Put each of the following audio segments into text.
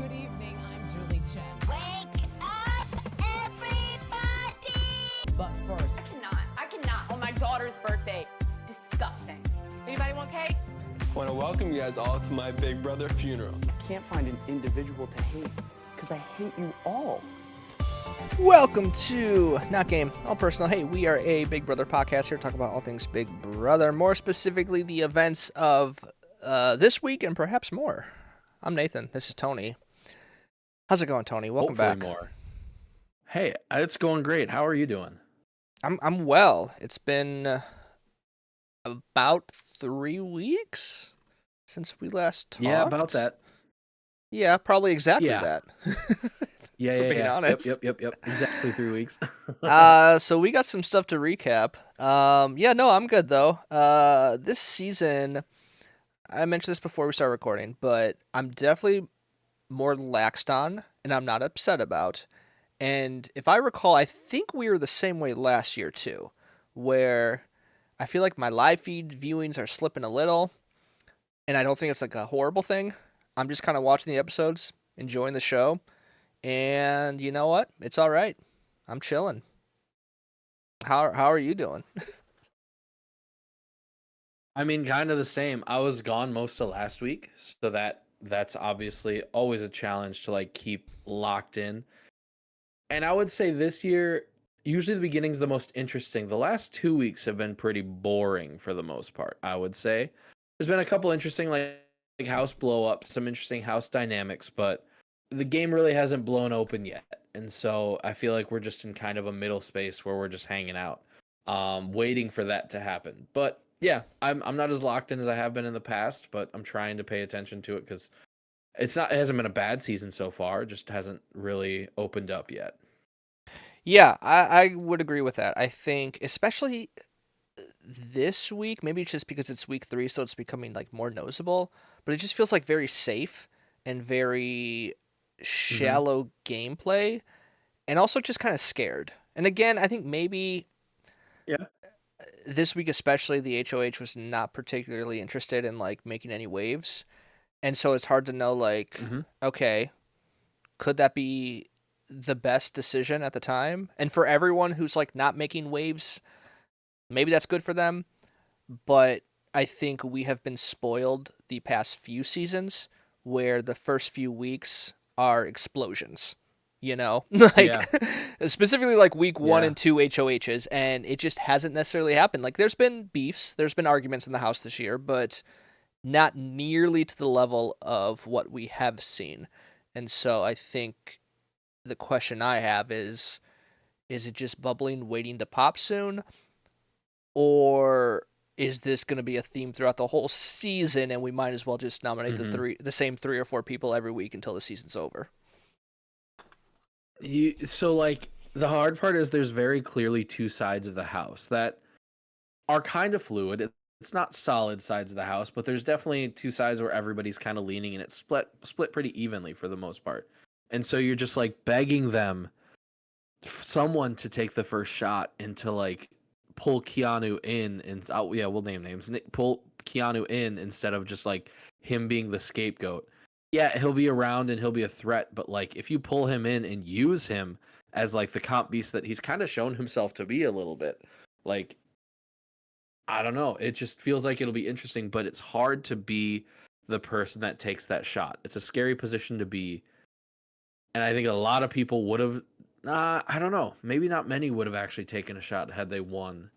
Good evening, I'm Julie Chen. Wake up, everybody! But first, I cannot. On my daughter's birthday. Disgusting. Anybody want cake? I want to welcome you guys all to my big brother funeral. I can't find an individual to hate, because I hate you all. Welcome to Not Game, All Personal. Hey, we are a Big Brother podcast here to talk about all things Big Brother, more specifically the events of this week and perhaps more. I'm Nathan. This is Tony. How's it going, Tony? Welcome Hopefully back. More. Hey, it's going great. How are you doing? I'm well. It's been about 3 weeks since we last talked. Yeah, about that. Yeah, probably exactly Yeah. that. Yeah, For being honest. Yep. Exactly 3 weeks. So we got some stuff to recap. I'm good though. This season, I mentioned this before we started recording, but I'm definitely more laxed on, and I'm not upset about. And if I recall, I think we were the same way last year too, where I feel like my live feed viewings are slipping a little, and I don't think it's like a horrible thing. I'm just kind of watching the episodes, enjoying the show, and you know what? It's all right. I'm chilling. How are you doing? I mean, kind of the same. I was gone most of last week, so that's obviously always a challenge to like keep locked in. And I would say this year, usually the beginning's the most interesting. The last 2 weeks have been pretty boring for the most part, I would say. There's been a couple interesting like house blow ups, some interesting house dynamics, but the game really hasn't blown open yet. And so I feel like we're just in kind of a middle space where we're just hanging out, waiting for that to happen. But yeah, I'm not as locked in as I have been in the past, but I'm trying to pay attention to it because it hasn't been a bad season so far, it just hasn't really opened up yet. Yeah, I would agree with that. I think especially this week, maybe it's just because it's week 3, so it's becoming like more noticeable, but it just feels like very safe and very shallow gameplay, and also just kind of scared. And again, I think maybe Yeah. this week especially the HOH was not particularly interested in like making any waves, and so it's hard to know like, okay, could that be the best decision at the time? And for everyone who's like not making waves, maybe that's good for them, but I think we have been spoiled the past few seasons where the first few weeks are explosions. Like Yeah. specifically like week 1 Yeah. and 2 HOHs, and it just hasn't necessarily happened. Like there's been beefs, there's been arguments in the house this year, but not nearly to the level of what we have seen. And so I think the question I have is it just bubbling waiting to pop soon, or is this going to be a theme throughout the whole season and we might as well just nominate the same 3 or 4 people every week until the season's over? So like the hard part is there's very clearly two sides of the house that are kind of fluid. It's not solid sides of the house, but there's definitely two sides where everybody's kind of leaning, and it's split pretty evenly for the most part. And so you're just like begging them, someone to take the first shot and to like pull Keanu in, and yeah, we'll name names. Pull Keanu in instead of just like him being the scapegoat. Yeah, he'll be around and he'll be a threat, but like if you pull him in and use him as like the comp beast that he's kind of shown himself to be a little bit, like I don't know, it just feels like it'll be interesting, but it's hard to be the person that takes that shot. It's a scary position to be, and I think a lot of people would have. I don't know. Maybe not many would have actually taken a shot had they won.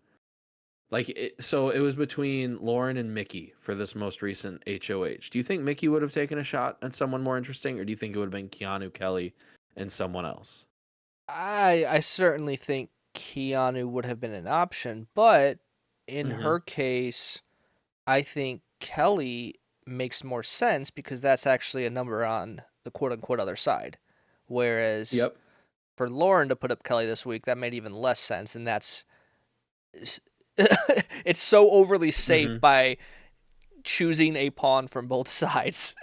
So it was between Lauren and Mickey for this most recent HOH. Do you think Mickey would have taken a shot at someone more interesting, or do you think it would have been Keanu, Kelly, and someone else? I certainly think Keanu would have been an option, but in her case, I think Kelly makes more sense because that's actually a number on the quote-unquote other side. Whereas Yep. for Lauren to put up Kelly this week, that made even less sense, and that's it's so overly safe by choosing a pawn from both sides,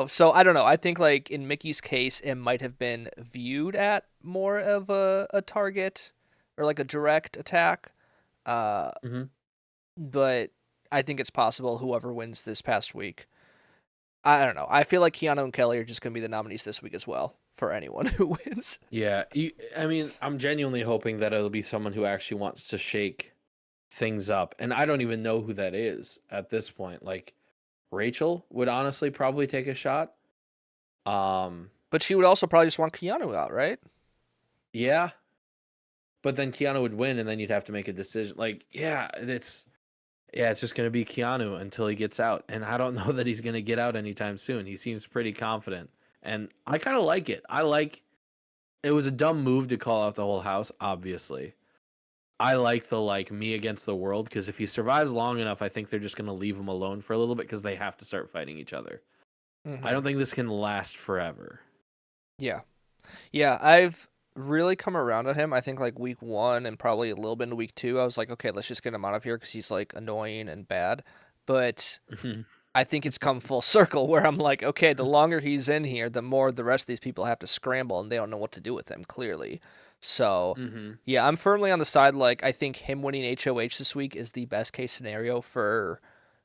So I don't know. I think like in Mickey's case, it might have been viewed at more of a target or like a direct attack. But I think it's possible whoever wins this past week I don't know. I feel like Keanu and Kelly are just going to be the nominees this week as well for anyone who wins. Yeah, I mean, I'm genuinely hoping that it'll be someone who actually wants to shake things up, and I don't even know who that is at this point. Like Rachel would honestly probably take a shot. Um, But she would also probably just want Keanu out, right? yeah, but then Keanu would win, and then you'd have to make a decision. Like, it's just gonna be Keanu until he gets out, and I don't know that he's gonna get out anytime soon. He seems pretty confident, and I kind of like it. It was a dumb move to call out the whole house, obviously. I like the like me against the world because if he survives long enough, I think they're just gonna leave him alone for a little bit because they have to start fighting each other. I Hmm. don't think this can last forever. Yeah. Yeah, I've really come around on him. I think like week 1 and probably a little bit in week 2, I was like, okay, let's just get him out of here because he's like annoying and bad. But I think it's come full circle where I'm like, okay, the longer he's in here, the more the rest of these people have to scramble and they don't know what to do with him, clearly. So, Mm-hmm. yeah, I'm firmly on the side. Like, I think him winning HOH this week is the best case scenario for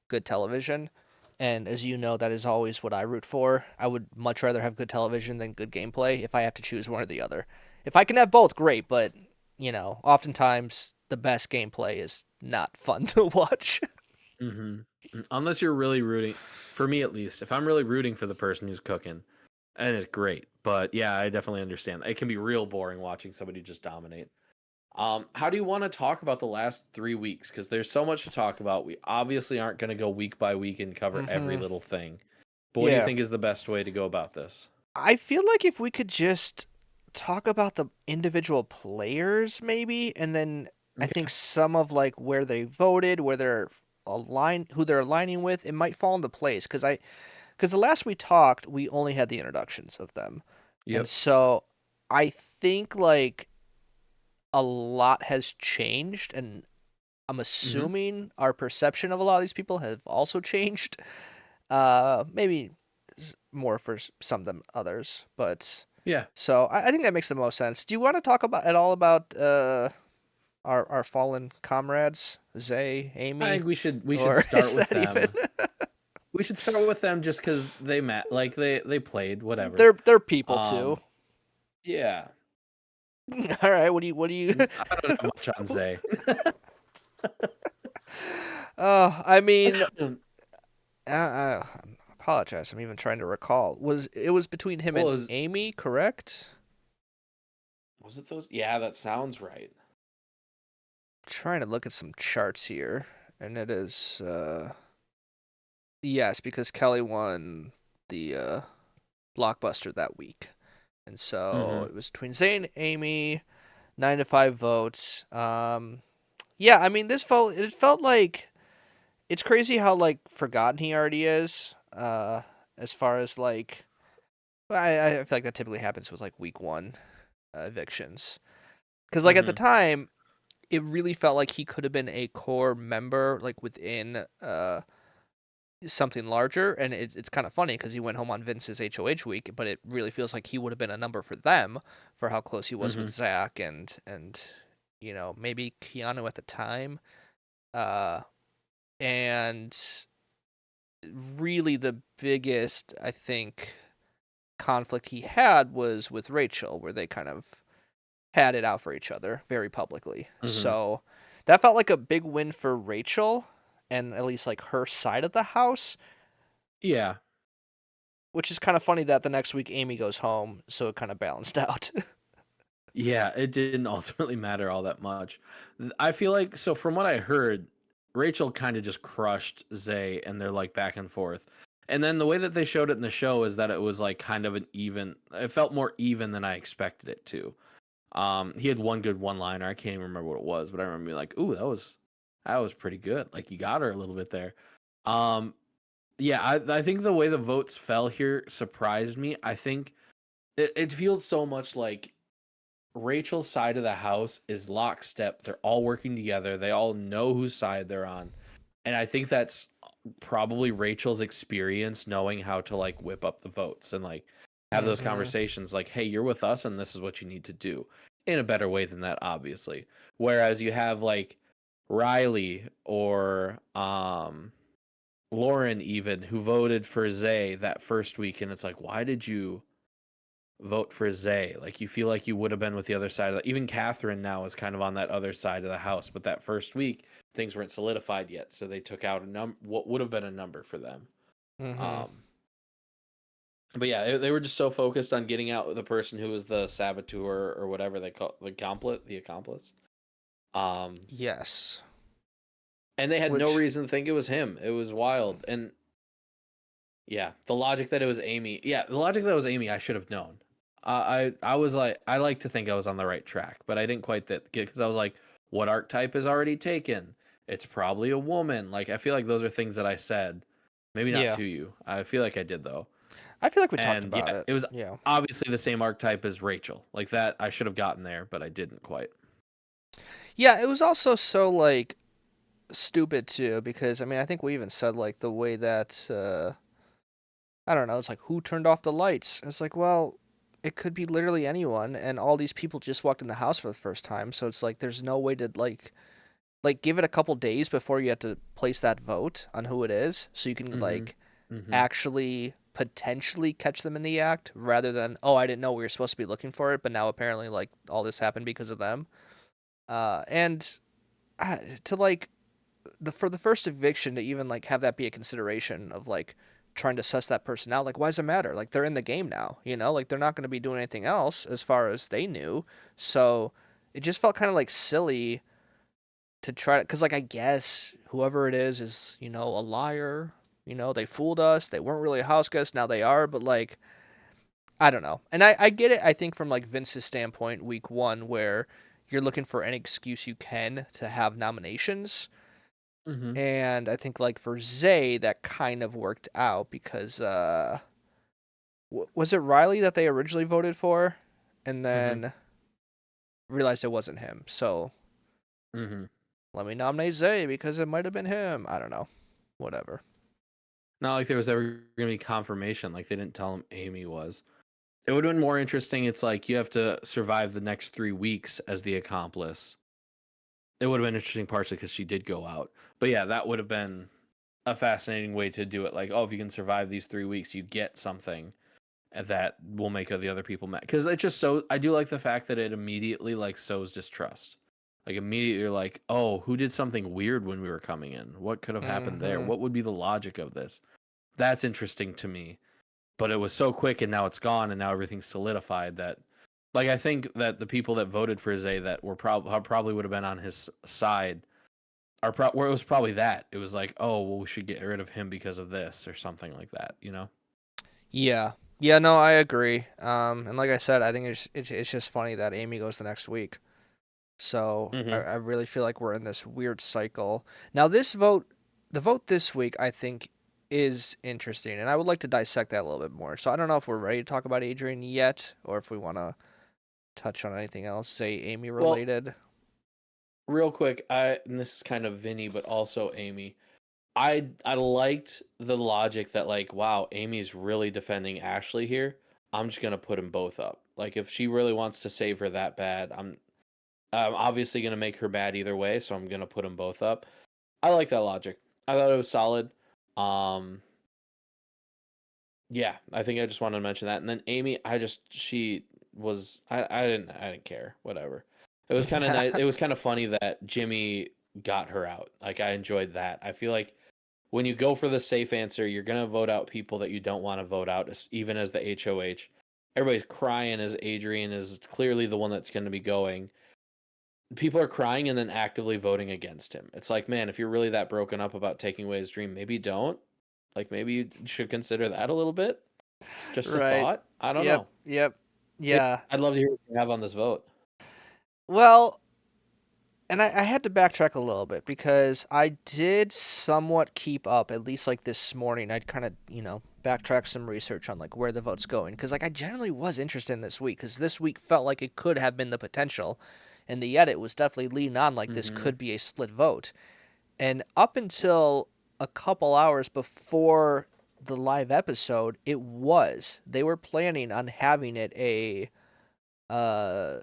good television. And as you know, that is always what I root for. I would much rather have good television than good gameplay if I have to choose one or the other. If I can have both, great, but, oftentimes the best gameplay is not fun to watch. Mm-hmm. Unless you're really rooting, for me at least, if I'm really rooting for the person who's cooking, and it's great. But yeah, I definitely understand. It can be real boring watching somebody just dominate. How do you want to talk about the last 3 weeks? Because there's so much to talk about. We obviously aren't going to go week by week and cover every Hmm. little thing. But what do you Yeah. think is the best way to go about this? I feel like if we could just talk about the individual players, maybe, and then I think Okay. some of like where they voted, where they're aligned, who they're aligning with, it might fall into place. Because the last we talked, we only had the introductions of them, and Yep. so I think like a lot has changed, and I'm Mm-hmm. assuming our perception of a lot of these people have also changed. Maybe more for some than others, but Yeah. so I think that makes the most sense. Do you want to talk about at all about our fallen comrades, Zay, I Amy, think we should or start is with that even? them. We should start with them just because they met, like they played, whatever. They're people too. Um, yeah. All right, what do you? I don't have much on Zay. I mean, I apologize. I'm even trying to recall. It was between him Well, and Amy, correct? was it those? Yeah, that sounds right. Trying to look at some charts here, and it is yes, because Kelly won the blockbuster that week, and so Mm-hmm. it was between Zayn and Amy, 9 to 5 votes. Yeah, I mean this vote it felt like it's crazy how like forgotten he already is. As far as like I feel like that typically happens with like week 1 evictions, because like at the Mm-hmm. time it really felt like he could have been a core member like within something larger, and it's kind of funny because he went home on Vince's HOH week, but it really feels like he would have been a number for them for how close he was with Mm-hmm. Zach and maybe Keanu at the time, uh, and really the biggest I think conflict he had was with Rachel, where they kind of had it out for each other very publicly. Mm-hmm. So that felt like a big win for Rachel and at least like her side of the house, Yeah. which is kind of funny that the next week Amy goes home, so it kind of balanced out. Yeah, it didn't ultimately matter all that much. I feel like so from what I heard, Rachel kind of just crushed Zay and they're like back and forth. And then the way that they showed it in the show is that it was like kind of an even it felt more even than I expected it to. He had one good one liner. I can't even remember what it was, but I remember being like, "Ooh, that was pretty good." Like you got her a little bit there. Um, yeah, I think the way the votes fell here surprised me. I think it feels so much like Rachel's side of the house is lockstep. They're all working together. They all know whose side they're on. And I think that's probably Rachel's experience knowing how to like whip up the votes and like have those Hmm. conversations like, hey, you're with us and this is what you need to do in a better way than that, obviously. Whereas you have like Riley or Lauren even, who voted for Zay that first week, and it's like, why did you vote for Zay? Like, you feel like you would have been with the other side. Even Catherine now is kind of on that other side of the house, but that first week things weren't solidified yet, so they took out what would have been a number for them. Mm-hmm. But yeah, they were just so focused on getting out the person who was the saboteur or whatever they call the accomplice. Yes. And they had no Which, reason to think it was him. It was wild. And yeah, the logic that it was Amy. Yeah, the logic that it was Amy, I should have known. I was like, I like to think I was on the right track, but I didn't quite get because I was like, what archetype is already taken? It's probably a woman. Like, I feel like those are things that I said. Maybe not yeah, to you. I feel like I did though. I feel like we talked And about yeah, it. it was Yeah. obviously the same archetype as Rachel. Like that, I should have gotten there, but I didn't quite. Yeah, it was also so like stupid too because I mean I think we even said like the way that I don't know, it's like who turned off the lights? It's like, well, it could be literally anyone and all these people just walked in the house for the first time, so it's like there's no way to like give it a couple days before you have to place that vote on who it is so you can Mm-hmm. like Mm-hmm. actually potentially catch them in the act rather than oh I didn't know we were supposed to be looking for it but now apparently like all this happened because of them. And to like for the first eviction to even like have that be a consideration of like trying to suss that person out, like why does it matter? Like they're in the game now, you know, like they're not going to be doing anything else as far as they knew. So it just felt kind of like silly to try to, because like I guess whoever it is you know a liar. You know they fooled us. They weren't really a house guest. Now they are. But like I don't know. And I get it. I think from like Vince's standpoint, week one, where you're looking for any excuse you can to have nominations. Mm-hmm. And I think like for Zay, that kind of worked out because was it Riley that they originally voted for, and Mm-hmm. then realized it wasn't him. So Mm-hmm. let me nominate Zay because it might have been him. I don't know. Whatever. Not like there was ever gonna be confirmation. Like they didn't tell him Amy was. It would have been more interesting. It's like you have to survive the next 3 weeks as the accomplice. It would have been interesting partially because she did go out. But yeah, that would have been a fascinating way to do it. Like, oh, if you can survive these 3 weeks, you get something and that will make the other people mad. Because it just so I do like the fact that it immediately like sows distrust. Like immediately you're like, oh, who did something weird when we were coming in? What could have happened there? Mm-hmm. What would be the logic of this? That's interesting to me. But it was so quick and now it's gone and now everything's solidified that like I think that the people that voted for Zay that were probably would have been on his side are where it was probably that. It was like, oh, well, we should get rid of him because of this or something like that, you know? Yeah. Yeah. No, I agree. And like I said, I think it's just funny that Amy goes the next week. So Mm-hmm. I really feel like we're in this weird cycle. Now, the vote this week, I think, is interesting, and I would like to dissect that a little bit more. So I don't know if we're ready to talk about Adrian yet, or if we want to touch on anything else, say Amy Well, related. real quick, and this is kind of Vinny, but also Amy. I liked the logic that like, wow, Amy's really defending Ashley here. I'm just gonna put them both up. Like, if she really wants to save her that bad, I'm obviously gonna make her bad either way. So I'm gonna put them both up. I like that logic. I thought it was solid. Um, yeah, I think I just wanted to mention that. And then Amy, she was I didn't care. Whatever. It was kind of nice. It was kind of funny that Jimmy got her out. Like I enjoyed that. I feel like when you go for the safe answer, you're gonna vote out people that you don't want to vote out, even as the HOH. Everybody's crying as Adrian is clearly the one that's going to be going. People are crying and then actively voting against him. It's like, man, if you're really that broken up about taking away his dream, maybe don't. Like maybe you should consider that a little bit. Just a Right. thought. I don't Yep. know. Yep. Yeah, Yeah. I'd love to hear what you have on this vote. Well, and I had to backtrack a little bit because I did somewhat keep up, at least like this morning. I'd kind of, backtrack some research on like where the vote's going because like I generally was interested in this week because this week felt like it could have been the potential, and the edit was definitely leaning on like this Mm-hmm. could be a split vote. And up until a couple hours before the live episode, it was. They were planning on having it a uh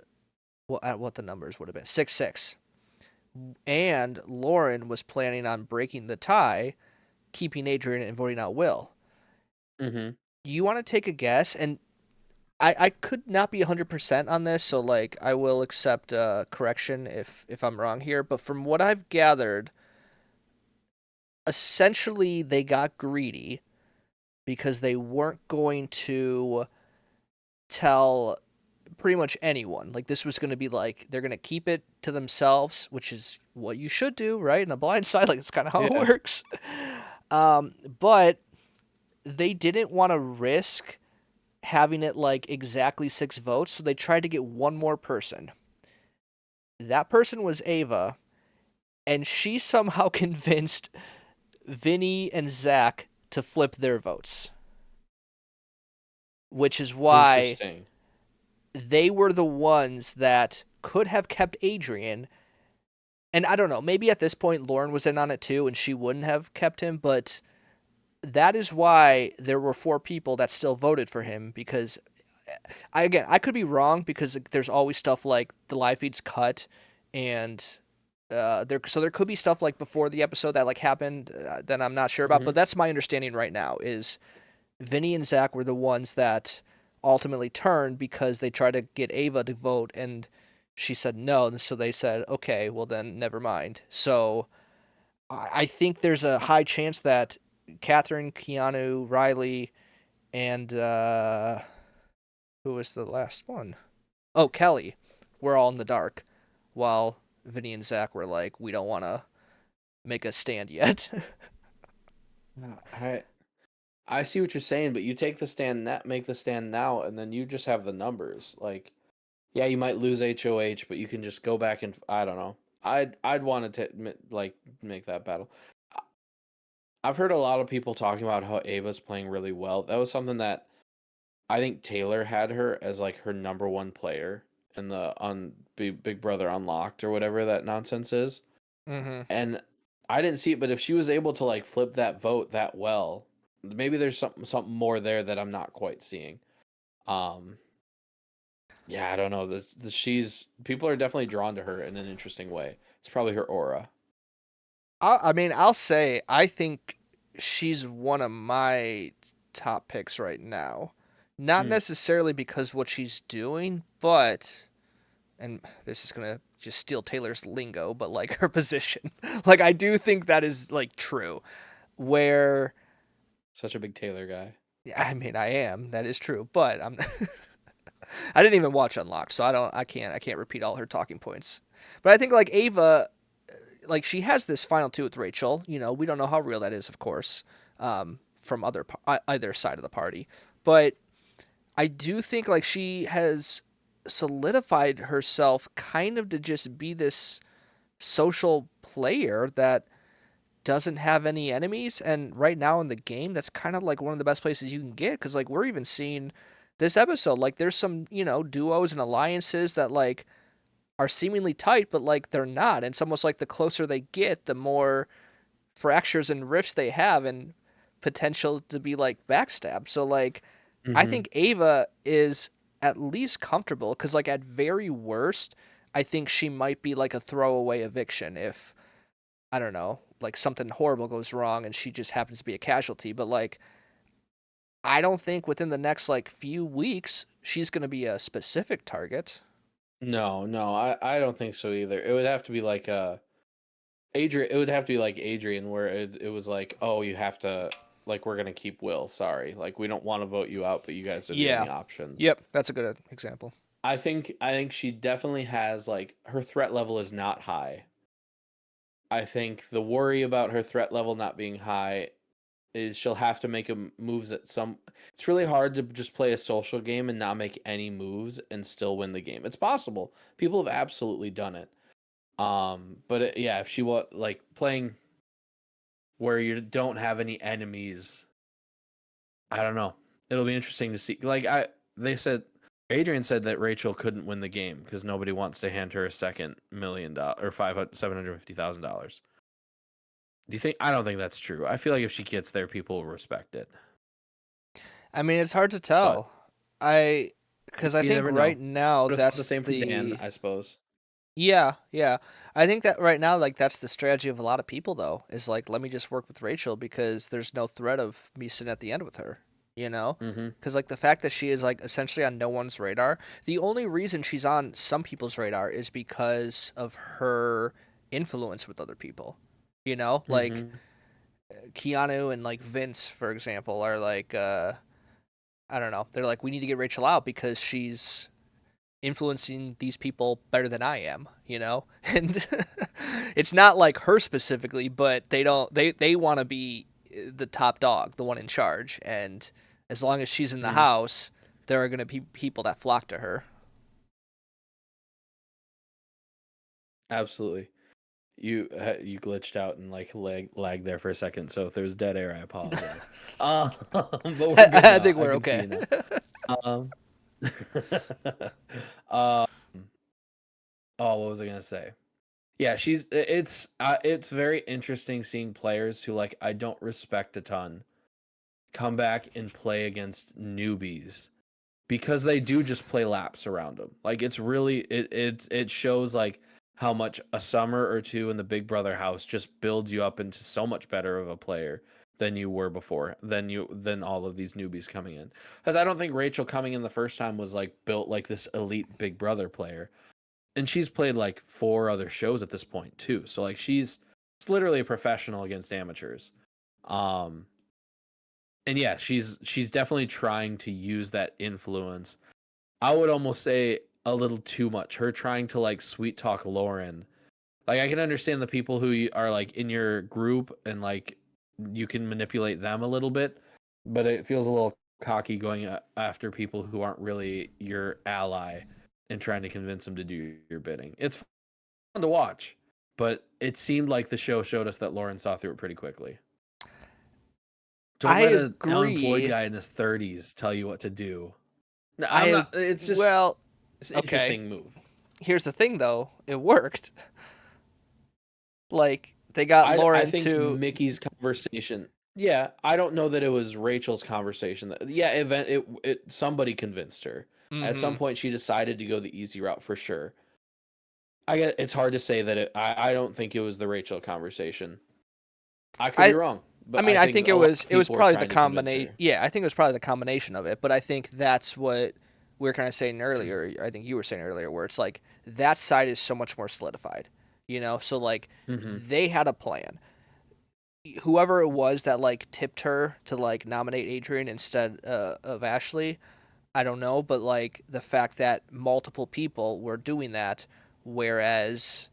what the numbers would have been 6-6, and Lauren was planning on breaking the tie keeping Adrian and voting out Will. Mm-hmm. You want to take a guess? And I could not be 100% on this, so like I will accept correction if I'm wrong here. But from what I've gathered, essentially they got greedy because they weren't going to tell pretty much anyone. Like this was going to be like they're going to keep it to themselves, which is what you should do, right? In the blind side, like it's kind of how it Yeah. works. But they didn't want to risk having it like exactly 6 votes, so they tried to get one more person. That person was Ava, and she somehow convinced Vinny and Zach to flip their votes, which is why Interesting. they were the ones that could have kept Adrian. And I don't know, maybe at this point Lauren was in on it too and she wouldn't have kept him, but that is why there were 4 people that still voted for him because I could be wrong because there's always stuff like the live feeds cut and there could be stuff like before the episode that like happened that I'm not sure about, Mm-hmm. but that's my understanding right now is Vinny and Zach were the ones that ultimately turned because they tried to get Ava to vote and she said no, and so they said okay, well then never mind. So I think there's a high chance that Catherine, Keanu, Riley, and who was the last one? Oh, Kelly. We're all in the dark, while Vinny and Zach were like, we don't want to make a stand yet. I see what you're saying, but you take the stand that make the stand now, and then you just have the numbers. Like, yeah, you might lose HOH, but you can just go back and I don't know. I'd want to like make that battle. I've heard a lot of people talking about how Ava's playing really well. That was something that I think Taylor had her as like her number one player in the on Big Brother Unlocked or whatever that nonsense is. Mm-hmm. And I didn't see it, but if she was able to like flip that vote that well, maybe there's something more there that I'm not quite seeing. Um, yeah, I don't know. The she's people are definitely drawn to her in an interesting way. It's probably her aura. I mean, I'll say I think she's one of my top picks right now. Not Mm. necessarily because what she's doing, but and this is gonna just steal Taylor's lingo, but like her position. Like I do think that is like true. Where Such a big Taylor guy. yeah, I mean I am, that is true, but I'm I didn't even watch Unlocked, so I can't repeat all her talking points. But I think like Ava, like she has this final two with Rachel. You know, we don't know how real that is, of course, from either side of the party. But I do think like she has solidified herself kind of to just be this social player that doesn't have any enemies, and right now in the game that's kind of like one of the best places you can get because like we're even seeing this episode like there's some duos and alliances that like are seemingly tight but like they're not, and it's almost like the closer they get the more fractures and rifts they have and potential to be like backstabbed. So like I Mm-hmm. think Ava is at least comfortable because like at very worst I think she might be like a throwaway eviction if I don't know, like something horrible goes wrong and she just happens to be a casualty. But like, I don't think within the next like few weeks she's going to be a specific target. No, no, I don't think so either. It would have to be like Adrian. It would have to be like Adrian, where it was like, oh, you have to like we're gonna keep Will. Sorry, like we don't want to vote you out, but you guys are the Yeah. only options. Yep. That's a good example. I think she definitely has like her threat level is not high. I think the worry about her threat level not being high is she'll have to make moves at some. It's really hard to just play a social game and not make any moves and still win the game. It's possible. People have absolutely done it. But yeah, if she want like playing where you don't have any enemies, I don't know. It'll be interesting to see. Like they said, Adrian said that Rachel couldn't win the game because nobody wants to hand her a second $1 million or $750,000. Do you think? I don't think that's true. I feel like if she gets there, people will respect it. I mean, it's hard to But tell. I because I you think never know. right now Would have thought the that's same from Dan, the I suppose. Yeah, yeah. I think that right now, like that's the strategy of a lot of people, though, is like, let me just work with Rachel because there's no threat of me sitting at the end with her, you know? Mm-hmm. Because like the fact that she is like essentially on no one's radar, the only reason she's on some people's radar is because of her influence with other people. You know, like Mm-hmm. Keanu and like Vince, for example, are like, I don't know, they're like, we need to get Rachel out because she's influencing these people better than I am, you know? And it's not like her specifically, but they want to be the top dog, the one in charge. And as long as she's in the Mm, house, there are going to be people that flock to her. absolutely. You glitched out and like lagged there for a second. So if there's dead air, I apologize. But we're good I now. think I we're can see okay. you now. Um, um, oh, what was I gonna say? Yeah, it's very interesting seeing players who like I don't respect a ton come back and play against newbies because they do just play laps around them. Like it's really it shows like how much a summer or two in the Big Brother house just builds you up into so much better of a player than you were before, than all of these newbies coming in. Because I don't think Rachel coming in the first time was like built like this elite Big Brother player. And she's played like four other shows at this point too. So like it's literally a professional against amateurs. Um and yeah, she's definitely trying to use that influence. I would almost say a little too much. Her trying to like sweet talk Lauren. Like I can understand the people who are like in your group and like you can manipulate them a little bit, but it feels a little cocky going after people who aren't really your ally and trying to convince them to do your bidding. It's fun to watch, but it seemed like the show showed us that Lauren saw through it pretty quickly. Don't I let an unemployed agree. guy in his 30s tell you what to do. No, I'm I not. It's just well, it's an okay. interesting move. Here's the thing though, it worked. Like they got I Lauren think to Mickey's conversation. Yeah, I don't know that it was Rachel's conversation. Yeah, it somebody convinced her. At some mhm. point, she decided to go the easy route for sure. I get it's hard to say that I don't think it was the Rachel conversation. I could be I wrong, I but mean, I I think think a lot of it was people were probably the trying to convince combination. her. Yeah, I think it was probably the combination of it. But I think that's what we were kind of saying earlier. I think you were saying earlier, where it's like that side is so much more solidified. You know, so like Hmm. they had a plan. Whoever it was that like tipped her to like nominate Adrian instead of Ashley, I don't know. But like the fact that multiple people were doing that, whereas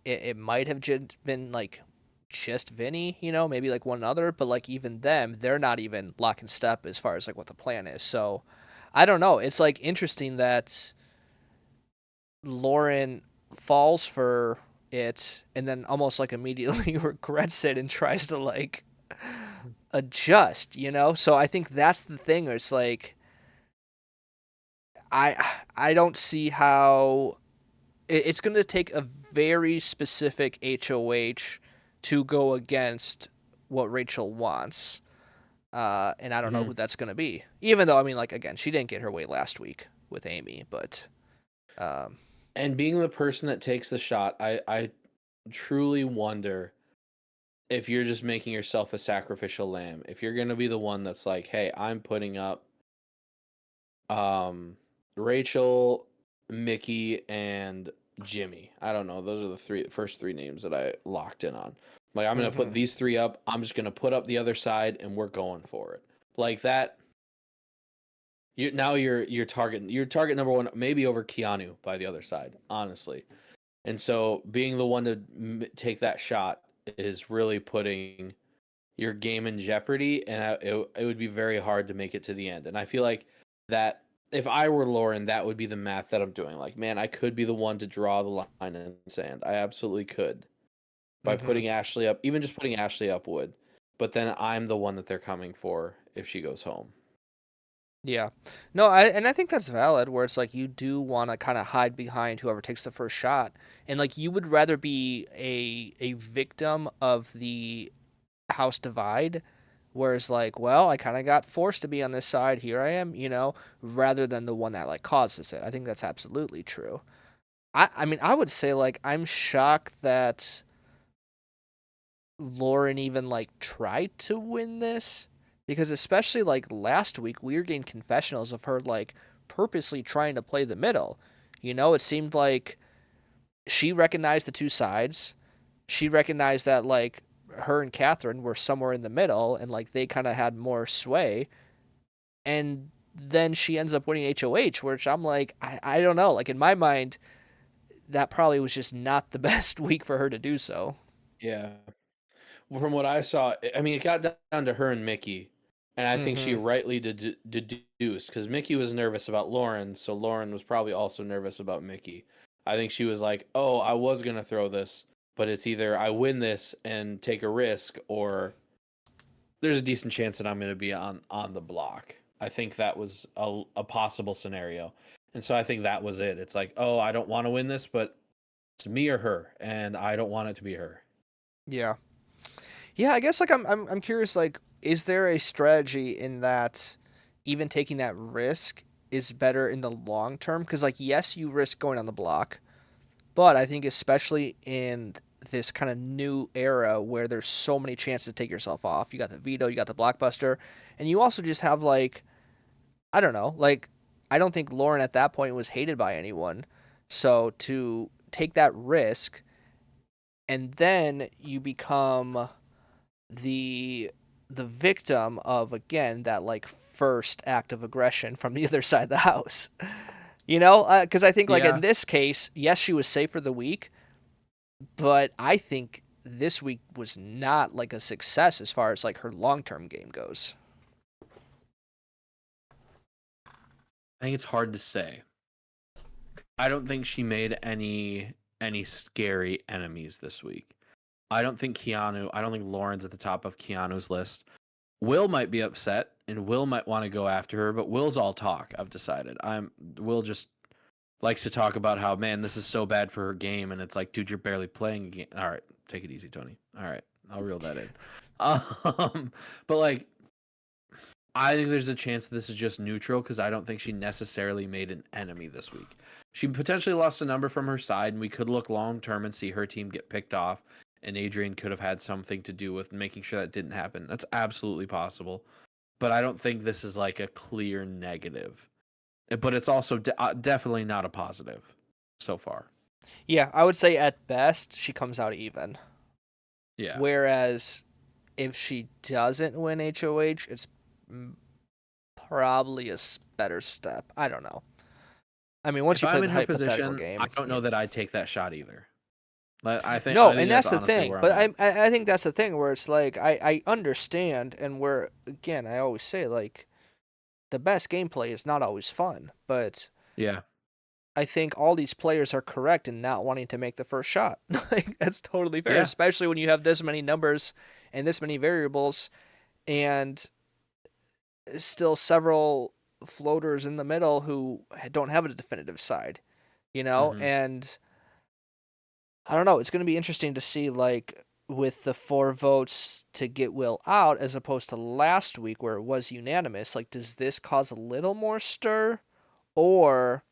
it might have been like just Vinny, you know, maybe like one other, but like even them, they're not even lock and step as far as like what the plan is. So I don't know. It's like interesting that Lauren falls for it and then almost like immediately regrets it and tries to like adjust, you know? So I think that's the thing. It's like I don't see how it's going to take a very specific HOH to go against what Rachel wants. And I don't know Hmm. who that's going to be. Even though, I mean, like, again, she didn't get her way last week with Amy, but um, And being the person that takes the shot, I truly wonder if you're just making yourself a sacrificial lamb. If you're gonna be the one that's like, hey, I'm putting up um Rachel, Mickey, and Jimmy. I don't know. Those are the first three names that I locked in on. Like I'm gonna put mhm. these three up. I'm just gonna put up the other side, and we're going for it. Like that. You're target number one, maybe over Keanu by the other side. Honestly, and so being the one to take that shot is really putting your game in jeopardy, and it would be very hard to make it to the end. And I feel like that if I were Lauren, that would be the math that I'm doing. Like, man, I could be the one to draw the line in the sand. I absolutely could by Mhm. putting Ashley up. Even just putting Ashley up would, but then I'm the one that they're coming for if she goes home. Yeah. No, I think that's valid where it's like you do want to kind of hide behind whoever takes the first shot. And like you would rather be a victim of the house divide, whereas like, well, I kind of got forced to be on this side, here I am, you know, rather than the one that like causes it. I think that's absolutely true. I mean, I would say like I'm shocked that Lauren even like tried to win this because especially like last week we were getting confessionals of her like purposely trying to play the middle. It seemed like she recognized the two sides. She recognized that like her and Catherine were somewhere in the middle and like they kind of had more sway. And then she ends up winning HOH, which I'm like, I don't know. Like in my mind, that probably was just not the best week for her to do so. Yeah. From what I saw, I mean, it got down to her and Mickey, and I think she Mm-hmm. rightly deduced because Mickey was nervous about Lauren, so Lauren was probably also nervous about Mickey. I think she was like, "Oh, I was gonna throw this, but it's either I win this and take a risk, or there's a decent chance that I'm gonna be on the block." I think that was a possible scenario, and so I think that was it. It's like, "Oh, I don't want to win this, but it's me or her, and I don't want it to be her." Yeah. Yeah, I guess like I'm curious like is there a strategy in that even taking that risk is better in the long term cuz like yes, you risk going on the block, but I think especially in this kind of new era where there's so many chances to take yourself off. You got the veto, you got the blockbuster, and you also just have like I don't know, like I don't think Lauren at that point was hated by anyone. So to take that risk and then you become the victim of again that like first act of aggression from the other side of the house. Because I think like in Yeah. this case, yes, she was safe for the week, but I think this week was not like a success as far as like her long term game goes. I think it's hard to say. I don't think she made any scary enemies this week. I don't think Lauren's at the top of Keanu's list. Will might be upset and Will might want to go after her, but Will's all talk, I've decided. Will just likes to talk about how, man, this is so bad for her game, and it's like, dude, you're barely playing a game. All right, take it easy, Tony. All right, I'll reel that in. But like I think there's a chance this is just neutral because I don't think she necessarily made an enemy this week. She potentially lost a number from her side, and we could look long term and see her team get picked off, and Adrian could have had something to do with making sure that didn't happen. That's absolutely possible. But I don't think this is like a clear negative. But it's also definitely not a positive so far. Yeah, I would say at best she comes out even. Yeah. Whereas if she doesn't win HOH, it's probably a better step. I don't know. I mean, once If you play I'm the in her hypothetical position, I game, don't know that I'd take that shot either. I no, think and that's that's the honestly thing. where I'm But at. I think that's the thing where it's like I understand, and where again I always say like the best gameplay is not always fun, but Yeah. I think all these players are correct in not wanting to make the first shot. Like that's totally fair, Yeah. especially when you have this many numbers and this many variables, and still several floaters in the middle who don't have a definitive side. Hmm. And I don't know. It's going to be interesting to see, like, with the 4 votes to get Will out as opposed to last week where it was unanimous. Like, does this cause a little more stir? Or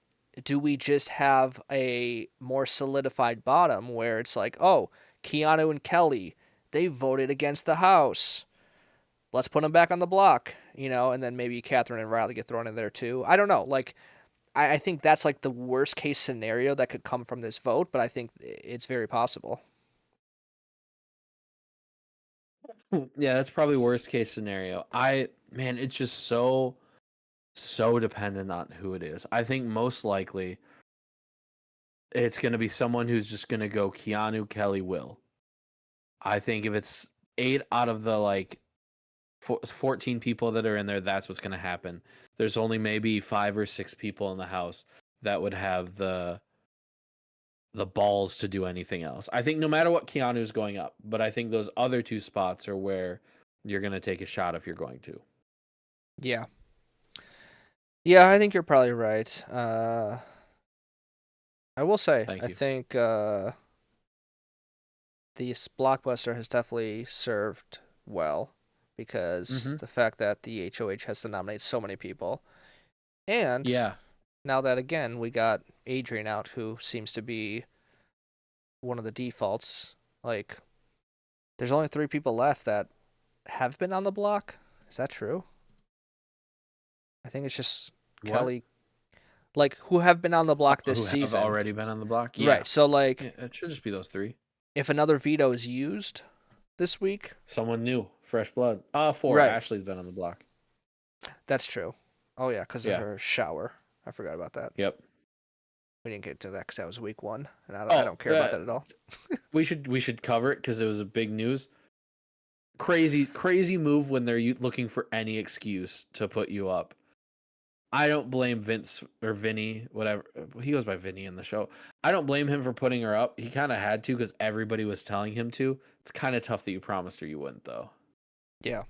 do we just have a more solidified bottom where it's like, oh, Keanu and Kelly, they voted against the House. Let's put them back on the block, and then maybe Catherine and Riley get thrown in there too. I don't know. Like, I think that's like the worst case scenario that could come from this vote, but I think it's very possible. Yeah, that's probably worst case scenario. Man, it's just so dependent on who it is. I think most likely it's going to be someone who's just going to go Keanu, Kelly, Will. I think if it's 8 out of the like 14 people that are in there, that's what's going to happen. There's only maybe 5 or 6 people in the house that would have the balls to do anything else. I think no matter what, Keanu's going up, but I think those other 2 spots are where you're going to take a shot if you're going to. Yeah. Yeah, I think you're probably right. I will say, Thank I you. think this blockbuster has definitely served well because Mhm. the fact that the HOH has to nominate so many people. And Yeah. now that again we got Adrian out, who seems to be one of the defaults, like there's only 3 people left that have been on the block. Is that true? I think it's just What? Kelly, like who have been on the block this Who have season. already been on the block? Yeah. Right. So like Yeah, it should just be those 3. if another veto is used this week, Someone new, fresh blood. 4. right. Ashley's been on the block. That's true. Oh yeah, because of Yeah. her shower. I forgot about that. Yep. We didn't get to that because that was week 1, and I Oh, don't care about that at all. We should cover it because it was a big news. Crazy move when they're looking for any excuse to put you up. I don't blame Vince or Vinny, whatever. He goes by Vinny in the show. I don't blame him for putting her up. He kind of had to because everybody was telling him to. It's kind of tough that you promised her you wouldn't, though. Yeah.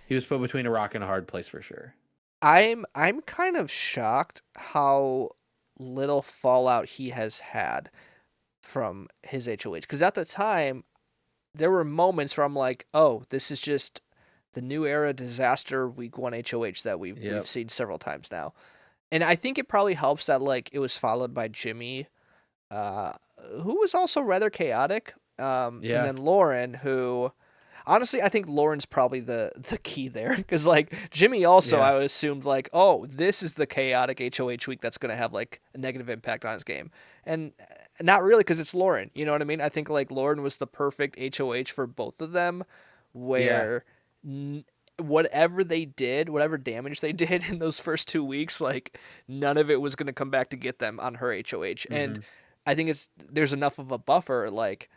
He was put between a rock and a hard place for sure. I'm kind of shocked how little fallout he has had from his HOH. Because at the time, there were moments where I'm like, oh, this is just the new era disaster week 1 HOH that we've seen several times now. And I think it probably helps that like it was followed by Jimmy, who was also rather chaotic. And then Lauren, who honestly, I think Lauren's probably the key there because like Jimmy also, I assumed like, oh, this is the chaotic HOH week that's gonna have like a negative impact on his game, and not really because it's Lauren. You know what I mean? I think like Lauren was the perfect HOH for both of them, where whatever they did, whatever damage they did in those first 2 weeks, like none of it was gonna come back to get them on her HOH, and I think there's enough of a buffer. Like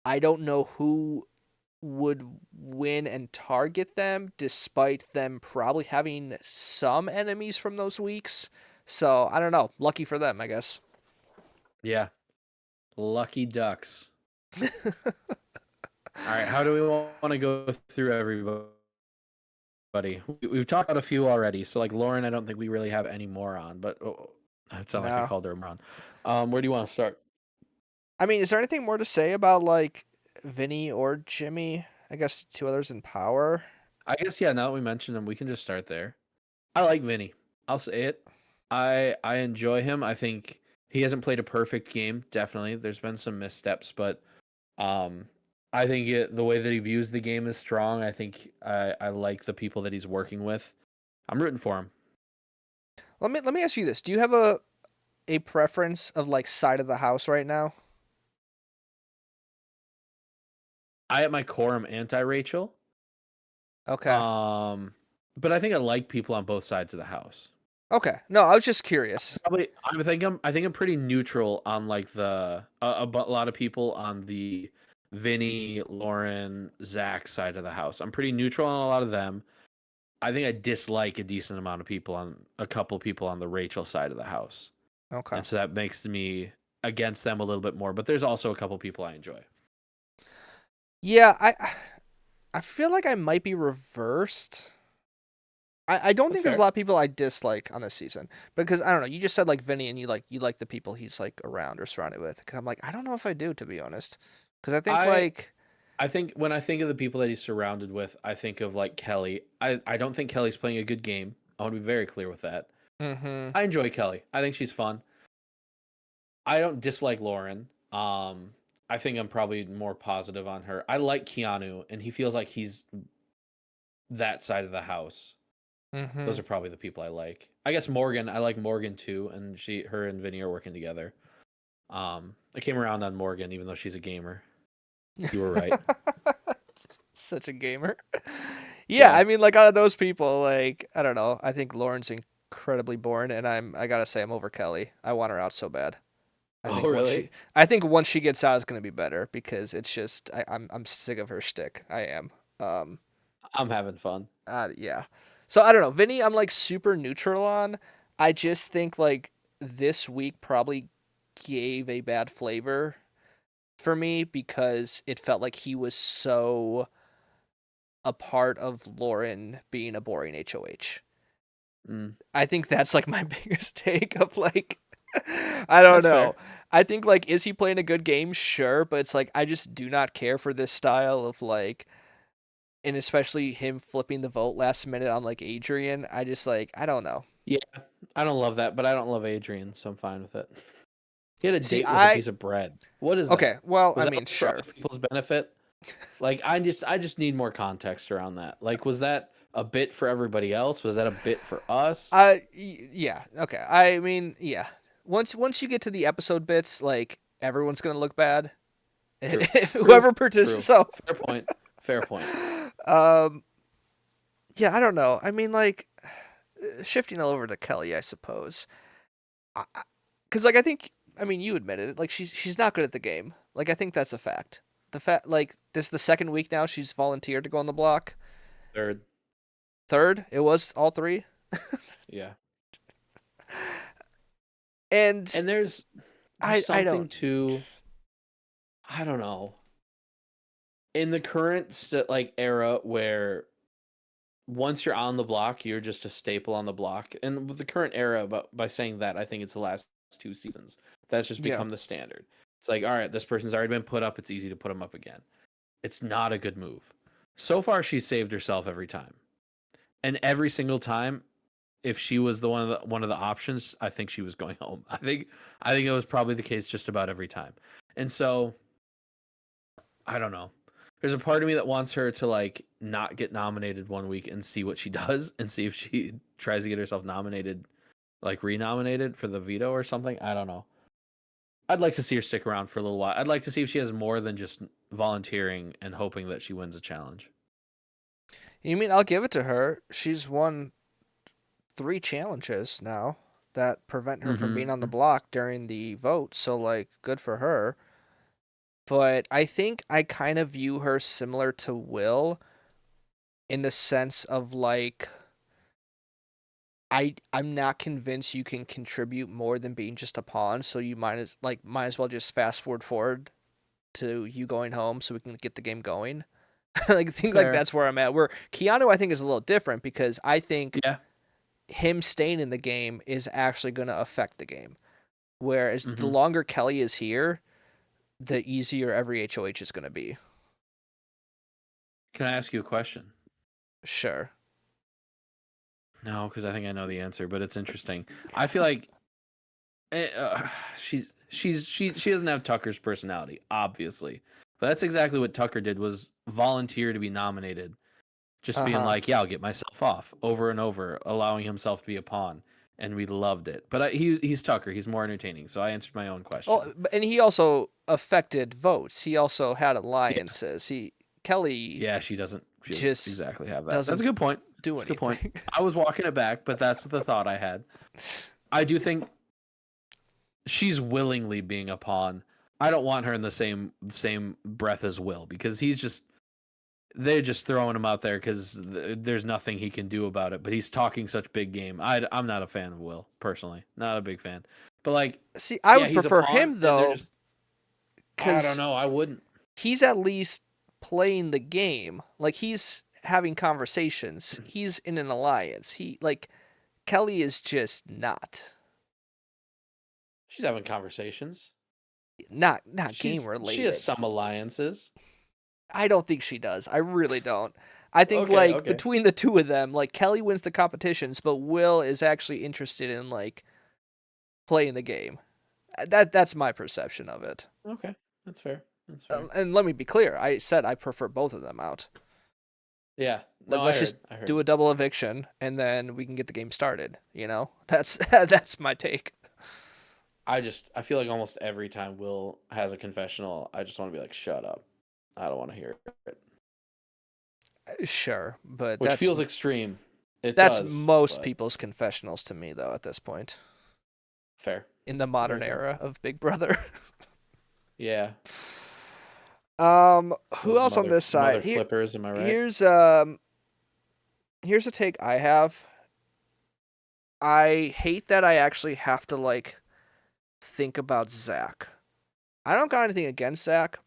I don't know who would win and target them despite them probably having some enemies from those weeks. So I don't know. Lucky for them, I guess. Yeah. Lucky ducks. All right. How do we want to go through everybody? We've talked about a few already. So like Lauren, I don't think we really have any more on, but it sounded like I called her a moron. Where do you want to start? I mean, is there anything more to say about like Vinny or Jimmy? I guess 2 others in power. I guess now that we mentioned him, we can just start there. I like Vinny. I'll say it. I enjoy him. I think he hasn't played a perfect game. Definitely, there's been some missteps, but I think the way that he views the game is strong. I think I like the people that he's working with. I'm rooting for him. Let me ask you this: do you have a preference of like side of the house right now? I at my core am anti-Rachel. Okay. But I think I like people on both sides of the house. Okay. No, I was just curious. I think I'm pretty neutral on like a lot of people on the Vinny, Lauren, Zach side of the house. I'm pretty neutral on a lot of them. I think I dislike a decent amount of people on a couple people on the Rachel side of the house. Okay. And so that makes me against them a little bit more, but there's also a couple people I enjoy. Yeah, I feel like I might be reversed. I don't think there's a lot of people I dislike on this season, because I don't know. You just said like Vinny, and you like the people he's like around or surrounded with. And I'm like, I don't know if I do, to be honest, because I think when I think of the people that he's surrounded with, I think of like Kelly. I don't think Kelly's playing a good game. I want to be very clear with that. I enjoy Kelly. I think she's fun. I don't dislike Lauren. I think I'm probably more positive on her. I like Keanu, and he feels like he's that side of the house. Those are probably the people I like. I guess Morgan. I like Morgan too, and her and Vinny are working together. I came around on Morgan, even though she's a gamer. You were right. Such a gamer. Yeah, I mean, like out of those people, like I don't know. I think Lauren's incredibly boring, and I gotta say I'm over Kelly. I want her out so bad. Really? I think once she gets out, it's gonna be better because it's just I'm sick of her shtick. I am. I'm having fun. Yeah. So I don't know. Vinny, I'm like super neutral on. I just think like this week probably gave a bad flavor for me because it felt like he was so a part of Lauren being a boring HOH. I think that's like my biggest take of like I don't know. Fair. I think like is he playing a good game? Sure, but it's like I just do not care for this style of like and especially him flipping the vote last minute on like Adrian. I just like I don't know. Yeah, I don't love that, but I don't love Adrian, so I'm fine with it. He had a See, date with a piece of bread. What is okay. that? Well, Was I that mean, for sure. other people's benefit? Like I just need more context around that. Like, was that a bit for everybody else? Was that a bit for us? Yeah. Okay. I mean, yeah. Once you get to the episode bits, like everyone's gonna look bad. True. If True. whoever participates. True. So, Fair point. Fair point. um, yeah. I don't know. I mean, like shifting over to Kelly, I suppose. Because like I think, I mean, you admitted it. Like she's not good at the game. Like I think that's a fact. The fact, like this is the second week now she's volunteered to go on the block. Third. Third, it was all three. Yeah. And And there's I something don't. to, I don't know. In the current like era where once you're on the block, you're just a staple on the block. And with the current era, but by saying that, I think it's the last 2 seasons. That's just Yeah. become the standard. It's like, all right, this person's already been put up. It's easy to put them up again. It's not a good move. So far, she's saved herself every time, and every single time, if she was the one of the options, I think she was going home. I think it was probably the case just about every time. And so I don't know. There's a part of me that wants her to like not get nominated one week and see what she does and see if she tries to get herself nominated, like renominated for the veto or something. I don't know. I'd like to see her stick around for a little while. I'd like to see if she has more than just volunteering and hoping that she wins a challenge. You mean I'll give it to her? She's won 3 challenges now that prevent her from being on the block during the vote. So like, good for her. But I think I kind of view her similar to Will in the sense of like I'm not convinced you can contribute more than being just a pawn, so you might as well just fast forward to you going home so we can get the game going. Like I think like Fair. that's where I'm at. Where Keanu I think is a little different because I think Yeah. him staying in the game is actually going to affect the game. Whereas the Mhm. longer Kelly is here, the easier every HOH is going to be. Can I ask you a question? Sure. No, because I think I know the answer, but it's interesting. I feel like she doesn't have Tucker's personality, obviously, but that's exactly what Tucker did was volunteer to be nominated, just being Uh-huh. like, yeah, I'll get myself off over and over, allowing himself to be a pawn, and we loved it. But he's Tucker, he's more entertaining, so I answered my own question. Oh, and he also affected votes. He also had Yeah, alliances. Kelly yeah, she doesn't just exactly have that. That's doesn't a good point. do That's a good point. anything. I was walking it back, but that's the thought I had. I do think she's willingly being a pawn. I don't want her in the same breath as Will because they're just throwing him out there because there's nothing he can do about it. But he's talking such big game. I'm not a fan of Will personally, not a big fan. But like, See, I yeah, would he's a prefer pawn, him and they're though, just I don't because know. I wouldn't. he's at least playing the game. Like he's having conversations. He's in an alliance. He like Kelly is just not. She's having conversations. Not game She has related. some alliances. I don't think she does. I really don't. I think Okay, like okay. between the two of them, like Kelly wins the competitions, but Will is actually interested in like playing the game. That's my perception of it. Okay, that's fair. That's fair. And let me be clear. I said I prefer both of them out. Yeah. Like No, I let's heard. just I heard. do a double eviction and then we can get the game started, you know? That's that's my take. I feel like almost every time Will has a confessional, I just want to be like, shut up. I don't want to hear it. Sure, but Which feels extreme. It that's does. most But people's confessionals to me though at this point fair. in the modern Very fair. era of Big Brother. Yeah. Who Those else on this mother side? flippers, am I right? Here's a take I have. I hate that I actually have to like think about Zach. I don't got anything against Zach,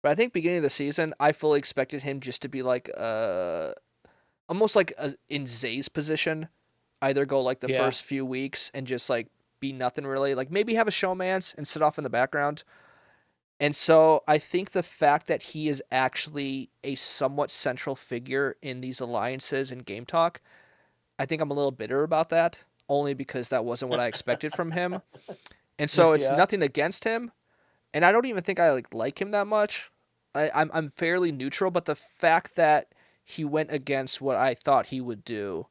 but I think beginning of the season I fully expected him just to be like almost like in Zay's position, either go like the Yeah. first few weeks and just like be nothing really, like maybe have a showmance and sit off in the background. And so I think the fact that he is actually a somewhat central figure in these alliances and game talk, I think I'm a little bitter about that, only because that wasn't what I expected from him. And so it's Yeah. nothing against him, and I don't even think I like him that much. I'm fairly neutral, but the fact that he went against what I thought he would do,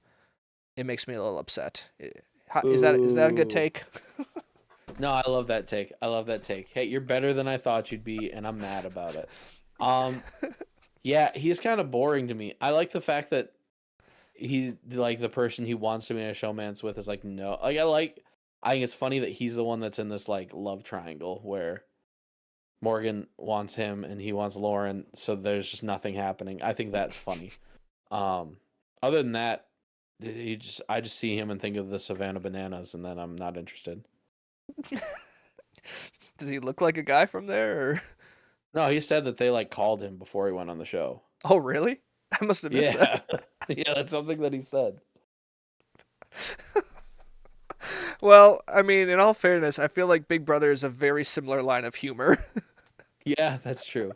it makes me a little upset. Is that a good Ooh. take? No, I love that take. I love that take. Hey, you're better than I thought you'd be, and I'm mad about it. Um, yeah, he's kind of boring to me. I like the fact that he's like the person he wants to be in a showmance with is like no. I think it's funny that he's the one that's in this like love triangle where Morgan wants him and he wants Lauren, so there's just nothing happening. I think that's funny. Um, other than that, I just see him and think of the Savannah Bananas, and then I'm not interested. Does he look like a guy from there? Or... No, he said that they like called him before he went on the show. Oh, really? I must have missed Yeah, that. yeah, that's something that he said. Well, I mean, in all fairness, I feel like Big Brother is a very similar line of humor. Yeah, that's true.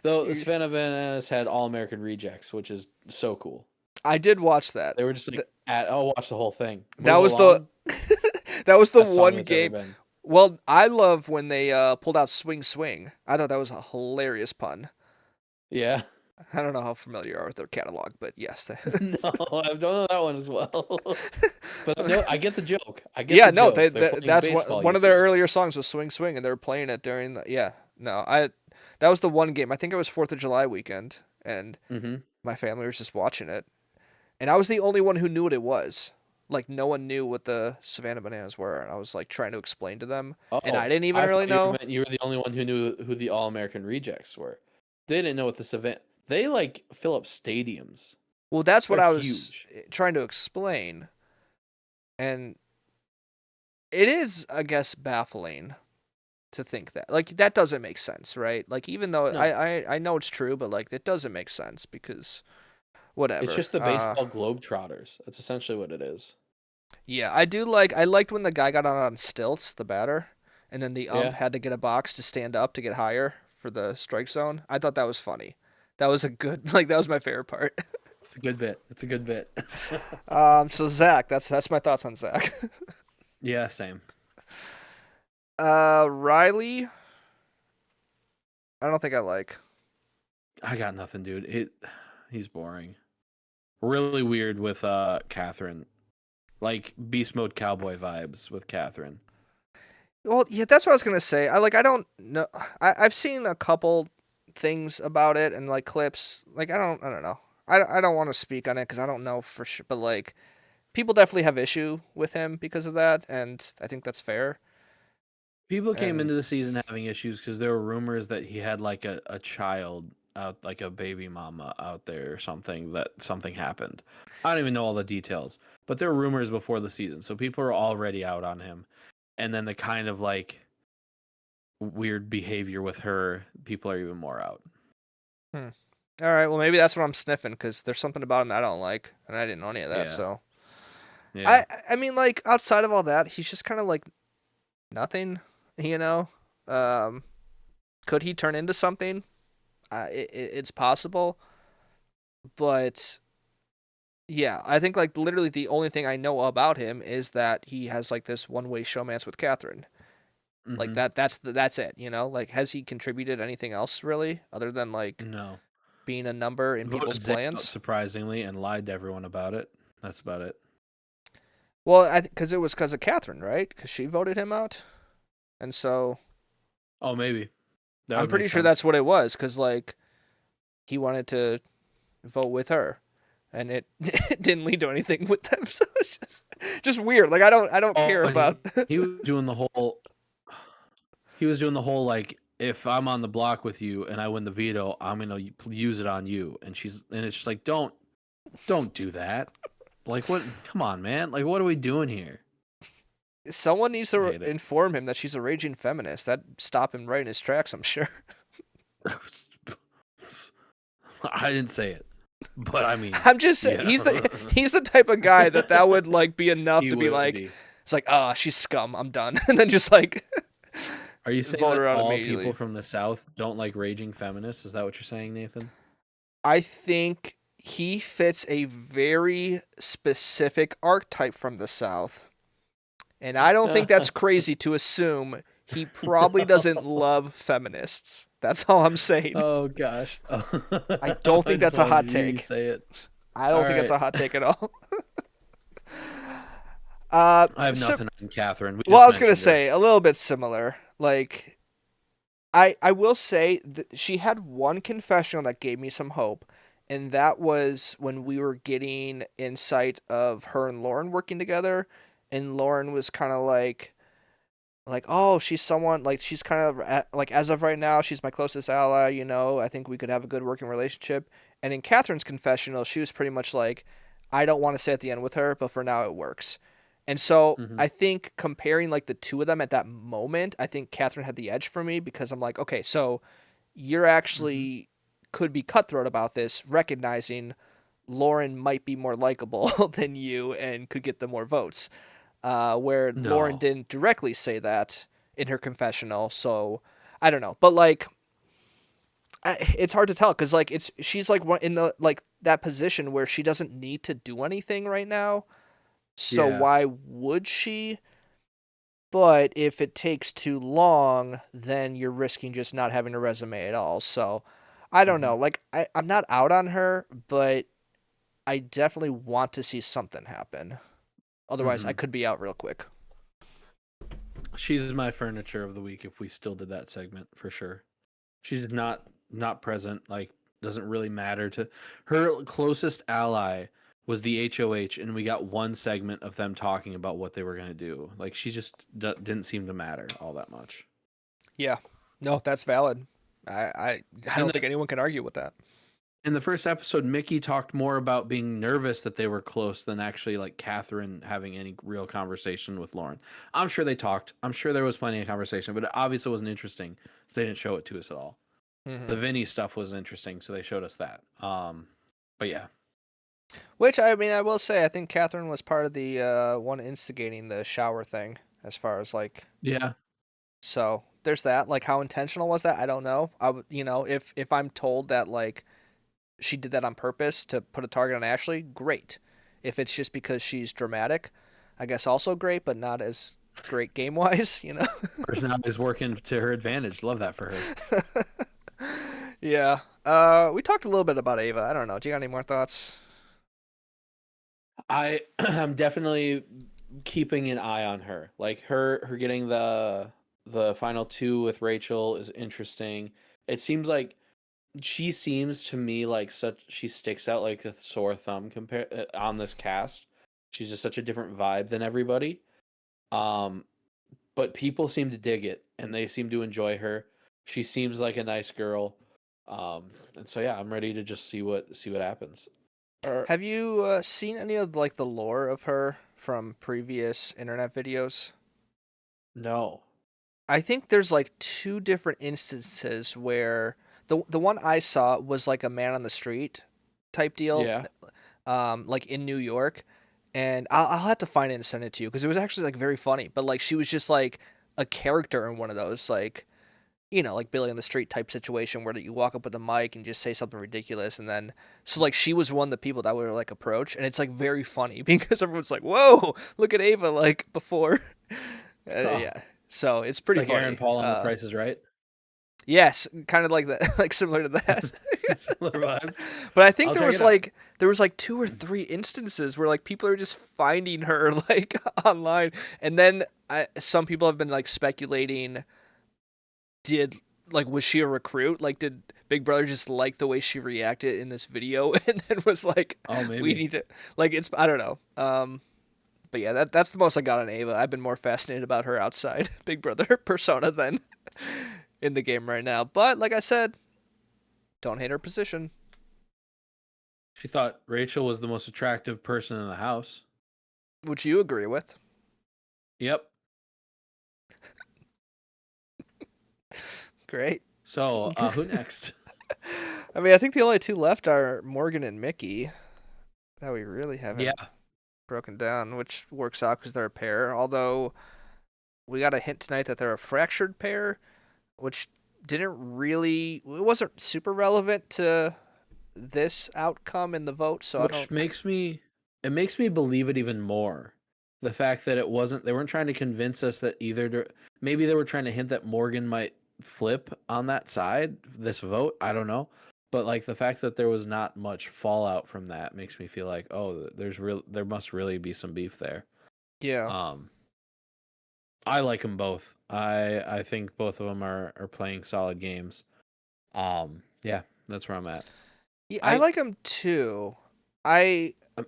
Though the Savannah Bananas had All American Rejects, which is so cool. I did watch that. They were just like watch the whole thing. That Move was along. that was the Best song one that's ever game. been. Well, I love when they pulled out Swing Swing. I thought that was a hilarious pun. Yeah. I don't know how familiar you are with their catalog, but yes. No, I don't know that one as well. But no, I get the joke. I get Yeah, the no, joke. They're playing that's baseball, one you of their see. earlier songs was Swing Swing, and they were playing it during the yeah. No, that was the one game. I think it was 4th of July weekend, and Mhm. my family was just watching it, and I was the only one who knew what it was. Like no one knew what the Savannah Bananas were, and I was like trying to explain to them, and I Oh, didn't even I really thought know. you were the only one who knew who the All American Rejects were. They didn't know what the Savannah. They like fill up stadiums. Well, that's what They're I was huge. trying to explain, and it is, I guess, baffling to think that that doesn't make sense, right? Like even though No, I know it's true, but like it doesn't make sense because it's whatever. just the baseball Globetrotters. That's essentially what it is. Yeah, I liked when the guy got on stilts, the batter, and then the ump Yeah, had to get a box to stand up to get higher for the strike zone. I thought that was funny. That was a good that was my favorite part. it's a good bit. It's a good bit. So Zach, that's my thoughts on Zach. Yeah, same. Riley, I don't think I like. I got nothing, dude. He's boring. Really weird with Catherine. Like beast mode cowboy vibes with Catherine. Well, yeah, that's what I was gonna say. I don't know. I've seen a couple things about it and like clips. Like I don't know. I don't want to speak on it because I don't know for sure. But like people definitely have issue with him because of that, and I think that's fair. People came And into the season having issues because there were rumors that he had like a child out, like a baby mama out there or something, that something happened. I don't even know all the details, but there were rumors before the season. So people are already out on him. And then the kind of like weird behavior with her, people are even more out. all right, well maybe that's what I'm sniffing because there's something about him that I don't like, and I didn't know any of that. Yeah. So Yeah. I mean like outside of all that, he's just kind of like nothing, you know. Um, could he turn into something? It's possible, but yeah, I think like literally the only thing I know about him is that he has like this one-way showmance with Catherine. Like Hmm. that's it, you know? Like has he contributed anything else really other than like No. being a number in people's Voted Zane out, plans? surprisingly, and lied to everyone about it. That's about it. Well, cuz it was cuz of Catherine, right? Cuz she voted him out. And so Oh, maybe. That I'm would pretty make sure sense. that's what it was cuz like he wanted to vote with her and it, it didn't lead to anything with them. So it's just weird. Like I don't Oh, care and about he was doing the whole. He was doing the whole like, if I'm on the block with you and I win the veto, I'm gonna use it on you. And it's just like, don't do that. Like what? Come on, man. Like what are we doing here? someone needs I to hate it. inform him that she's a raging feminist. That'd stop him right in his tracks, I'm sure. I didn't say it, but I mean, I'm just saying yeah. he's the type of guy that would like be enough He to be would like be. it's like, "Ah, she's scum. I'm done." And then just like Are you saying vote that her out all people immediately. from the South don't like raging feminists? Is that what you're saying, Nathan? I think he fits a very specific archetype from the South. And I don't think that's crazy to assume he probably doesn't love feminists. That's all I'm saying. Oh gosh. I don't I think just that's a wanted hot to hear you take. say it. I All don't think that's right. a hot take at all. I have So, nothing on Catherine. We well, just I was gonna mentioned her. say a little bit similar. Like, I will say that she had one confessional that gave me some hope, and that was when we were getting insight of her and Lauren working together, and Lauren was kind of like, oh, she's someone like she's kind of like as of right now she's my closest ally, you know, I think we could have a good working relationship. And in Catherine's confessional she was pretty much like, I don't want to stay at the end with her, but for now it works. And so Hmm. I think comparing like the two of them at that moment, I think Catherine had the edge for me because I'm like, okay, so you're Hmm. actually could be cutthroat about this, recognizing Lauren might be more likable than you and could get the more votes, where Lauren No. didn't directly say that in her confessional. So I don't know, but like it's hard to tell because like she's like in the like that position where she doesn't need to do anything right now. So Yeah. why would she? But if it takes too long, then you're risking just not having a resume at all. So I don't Hmm. know. Like I'm not out on her, but I definitely want to see something happen. Otherwise, I Hmm. could be out real quick. She's my furniture of the week if we still did that segment for sure. She's not present. Like doesn't really matter to her. Closest ally was the HOH, and we got one segment of them talking about what they were gonna do. Like she just didn't seem to matter all that much. Yeah. No, that's valid. I And don't think anyone can argue with that. in the first episode, Mickey talked more about being nervous that they were close than actually like Catherine having any real conversation with Lauren. I'm sure they talked. I'm sure there was plenty of conversation, but it obviously wasn't interesting. So they didn't show it to us at all. Hmm. The Vinny stuff was interesting, so they showed us that. But yeah, Which I mean, I will say, I think Catherine was part of the one instigating the shower thing, as far as like, yeah, so there's that. Like, how intentional was that? I don't know. You know, if I'm told that like she did that on purpose to put a target on Ashley, great. If it's just because she's dramatic, I guess also great, but not as great game wise, you know. personality is working to her advantage. Love that for her. Yeah. We talked a little bit about Ava. I don't know. Do you got any more thoughts? I'm definitely keeping an eye on her. Like her getting the final two with Rachel is interesting. It seems like she seems to me like such she sticks out like a sore thumb compare on this cast. She's just such a different vibe than everybody. Um, but people seem to dig it and they seem to enjoy her. She seems like a nice girl. And so yeah, I'm ready to just see what happens. Or Have you seen any of like the lore of her from previous internet videos? no. I think there's like two different instances where the one I saw was like a man on the street type deal, Yeah. like in New York, and I'll have to find it and send it to you because it was actually like very funny. But like she was just like a character in one of those like, you know, like Billy on the Street type situation where that you walk up with a mic and just say something ridiculous, and then so like she was one of the people that were like approach, and it's like very funny because everyone's like, "Whoa, look at Ava!" Like before, Oh, yeah. So it's it's pretty like Aaron funny. Paul on The Price is Right. Yes, kind of like that, like similar to that. Similar vibes. But I think I'll check it out. there was like two or three instances where like people are just finding her like online, and then some people have been like speculating, did like was she a recruit? Like did Big Brother just like the way she reacted in this video and then was like, Oh, we maybe. need to like it's I don't know. But yeah, that's the most I got on Ava. I've been more fascinated about her outside Big Brother persona than in the game right now. But like I said, don't hate her position. She thought Rachel was the most attractive person in the house. Which you agree with. Yep. Great. So, who next? I mean, I think the only two left are Morgan and Mickey that we really Yeah. haven't broken down, which works out because they're a pair. Although we got a hint tonight that they're a fractured pair, which it wasn't super relevant to this outcome in the vote, so I Which don't. makes me believe it even more. The fact that they weren't trying to convince us that maybe they were trying to hint that Morgan might flip on that side, this vote, I don't know. But like the fact that there was not much fallout from that makes me feel like, oh, there must really be some beef there. Yeah. Um, I like them both. I think both of them are playing solid games. Yeah, that's where I'm at. Yeah, I I like them too. I um,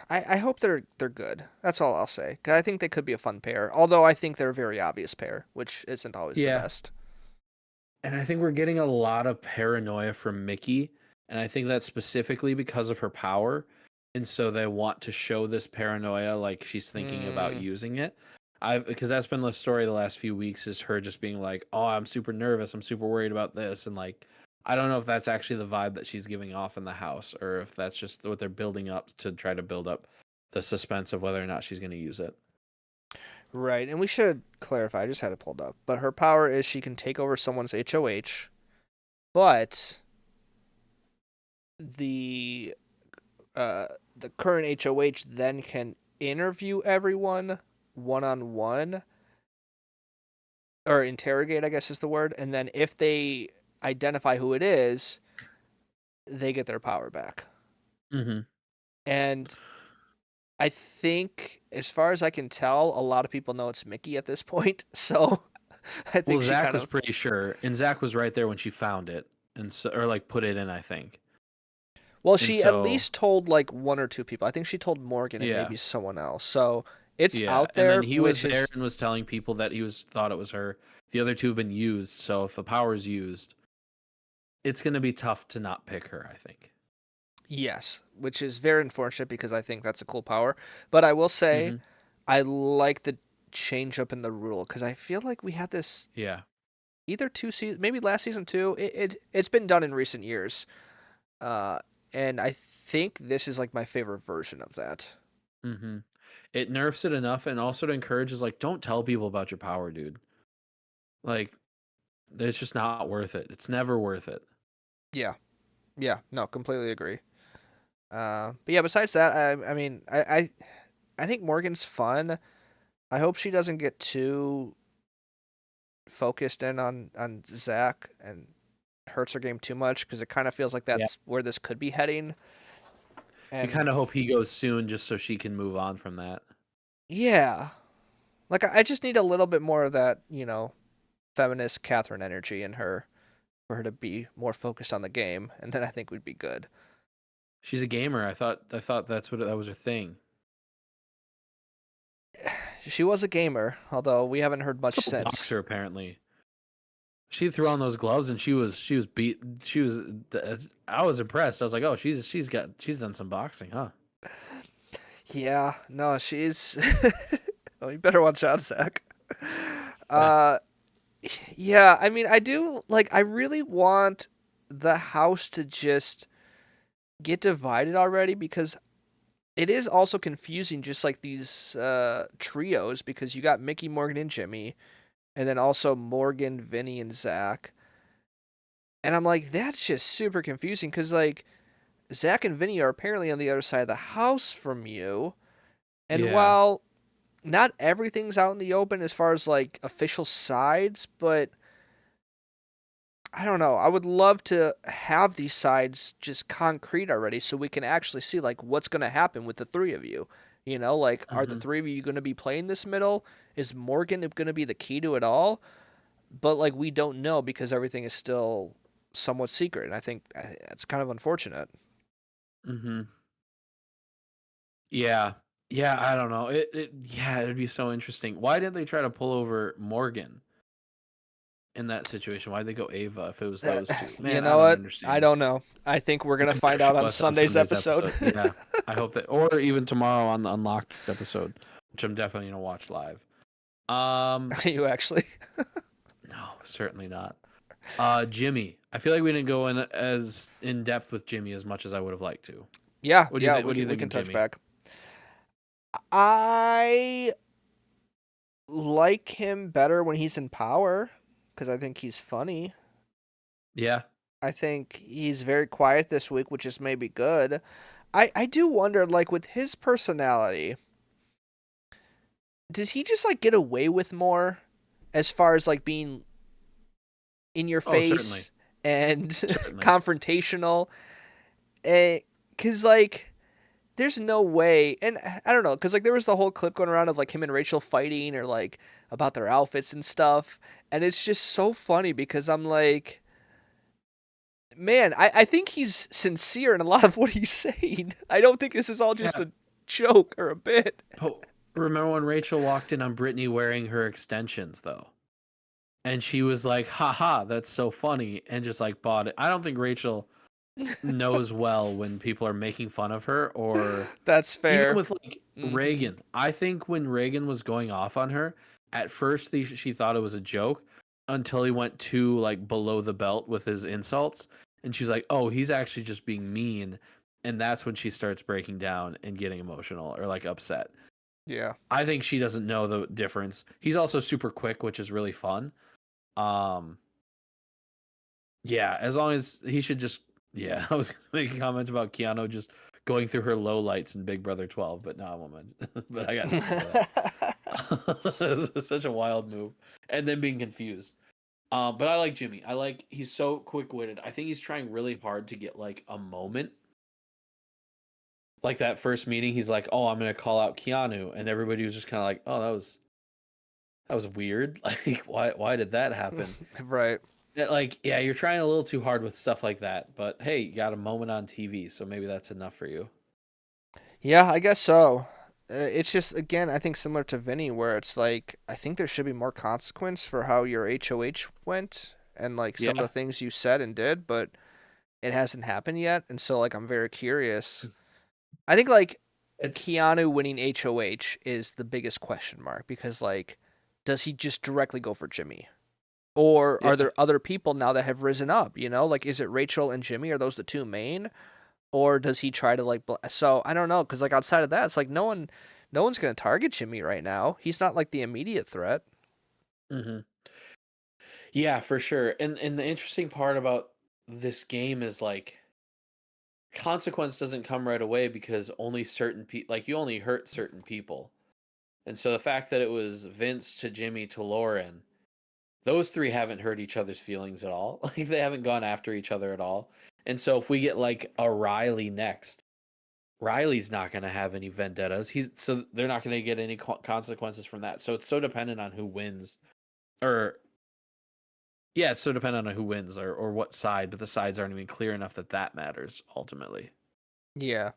I hope they're good. That's all I'll say. 'Cause I think they could be a fun pair. Although I think they're a very obvious pair, which isn't always the yeah, best. and I think we're getting a lot of paranoia from Mickey, and I think that's specifically because of her power. And so they want to show this paranoia like she's thinking about Mm, using it. Because that's been the story the last few weeks is her just being like, "Oh, I'm super nervous. I'm super worried about this." And like I don't know if that's actually the vibe that she's giving off in the house or if that's just what they're building up to try to build up the suspense of whether or not she's going to use it. right, and we should clarify. I just had it pulled up, but her power is she can take over someone's HOH, but the the current HOH then can interview everyone one on one or interrogate, I guess is the word, and then if they identify who it is, they get their power back. Mhm. And I think, as far as I can tell, a lot of people know it's Mickey at this point. So I Well, think she Zach kind was of. pretty sure, and Zach was right there when she found it, and so or like put it in, I think. Well, And she at so, least told like one or two people. I think she told Morgan and yeah, maybe someone else. So it's yeah, out and then there, he was which there is and was telling people that he was thought it was her. The other two have been used, so if the power is used, it's going to be tough to not pick her, I think. yes, which is very unfortunate because I think that's a cool power. But I will say, Hmm. I like the change up in the rule because I feel like we had this Yeah. either two seasons, maybe last season too. It's been done in recent years, uh, and I think this is like my favorite version of that. Hmm. It nerfs it enough, and also it encourages like, don't tell people about your power, dude. Like, it's just not worth it. It's never worth it. Yeah, yeah, no, completely agree. But yeah, besides that, I mean, I think Morgan's fun. I hope she doesn't get too focused in on Zach and hurts her game too much because it kind of feels like Yeah. that's where this could be heading. You And kind of hope he goes soon, just so she can move on from that. yeah, like I just need a little bit more of that, feminist Catherine energy in her for her to be more focused on the game, and then I think we'd be good. She's a gamer. I thought that was her thing. She was a gamer, although we haven't heard much So since. boxer apparently. She threw on those gloves and she was beat. I was impressed. I was like, oh, she's done some boxing, huh? Yeah, no, she's. Oh, you better watch out, Zach. Yeah. Uh, yeah, I mean, I do like. I really want the house to just get divided already because it is also confusing, just like these trios, because you got Mickey, Morgan, and Jimmy, and then also Morgan, Vinny, and Zach. And I'm like, that's just super confusing because like Zach and Vinny are apparently on the other side of the house from you, and Yeah. while not everything's out in the open as far as like official sides, but I don't know. I would love to have these sides just concrete already so we can actually see like what's going to happen with the three of you. Like are the Hmm. three of you going to be playing this middle? Is Morgan going to be the key to it all? But like we don't know because everything is still somewhat secret. And I think that's kind of unfortunate. Hmm. Yeah. Yeah. I don't know. Yeah, it'd be so interesting. Why didn't they try to pull over Morgan in that situation? Why'd they go Ava if it was those two? You Man, I know don't what? I understand. don't know. I think we're going to Maybe they'll find out show on us on Sunday's Sunday's episode. episode. Yeah. I hope that, or even tomorrow on the Unlocked episode, which I'm definitely gonna watch live. Um, You actually. no, certainly not. Jimmy. I feel like we didn't go in as in depth with Jimmy as much as I would have liked to. Yeah, What do you yeah, think? What do you we think can of touch Jimmy? back. I like him better when he's in power because I think he's funny. Yeah. I think he's very quiet this week, which is maybe good. I do wonder, like, with his personality, does he just like get away with more as far as like being in your Oh, certainly. face and Certainly. confrontational? Because like, there's no way, and I don't know, because like there was the whole clip going around of like him and Rachel fighting or like about their outfits and stuff, and it's just so funny because I'm like, man, I think he's sincere in a lot of what he's saying. I don't think this is all just Yeah. a joke or a bit. Oh, remember when Rachel walked in on Brittany wearing her extensions though? And she was like, haha, that's so funny, and just like bought it. I don't think Rachel knows well when people are making fun of her, or That's even fair. with like Hmm. Reagan. I think when Reagan was going off on her, at first she thought it was a joke until he went too like below the belt with his insults, and she's like, "Oh, he's actually just being mean." And that's when she starts breaking down and getting emotional or like upset. Yeah. I think she doesn't know the difference. He's also super quick, which is really fun. Um yeah, as long as he should just yeah, I was gonna make a comment about Keanu just going through her low lights in Big Brother 12, but no, I won't mention. But I got nothing for that. It was such a wild move, and then being confused. But I like Jimmy. I like he's so quick witted. I think he's trying really hard to get like a moment. Like that first meeting, he's like, "Oh, I'm gonna call out Keanu," and everybody was just kind of like, "Oh, that was weird. Like, why did that happen?" Right. Yeah, like, yeah, you're trying a little too hard with stuff like that. But hey, you got a moment on TV, so maybe that's enough for you. Yeah, I guess so. It's just again, I think similar to Vinny, where it's like I think there should be more consequence for how your HOH went and like some of Yeah, the things you said and did, but it hasn't happened yet, and so like I'm very curious. I think like it's Keanu winning HOH is the biggest question mark because like, does he just directly go for Jimmy? Or are yeah. there other people now that have risen up? You know, like is it Rachel and Jimmy? Are those the two main? Or does he try to like? So I don't know because like outside of that, it's like no one's gonna target Jimmy right now. He's not like the immediate threat. hmm Yeah, for sure. And the interesting part about this game is like consequence doesn't come right away because only certain people like you only hurt certain people. And so the fact that it was Vince to Jimmy to Lauren, those three haven't hurt each other's feelings at all. Like they haven't gone after each other at all. And so if we get like a Riley next, Riley's not going to have any vendettas. He's so they're not going to get any consequences from that. So it's so dependent on who wins or yeah, it's so dependent on who wins or what side, but the sides aren't even clear enough that that matters ultimately. Yeah,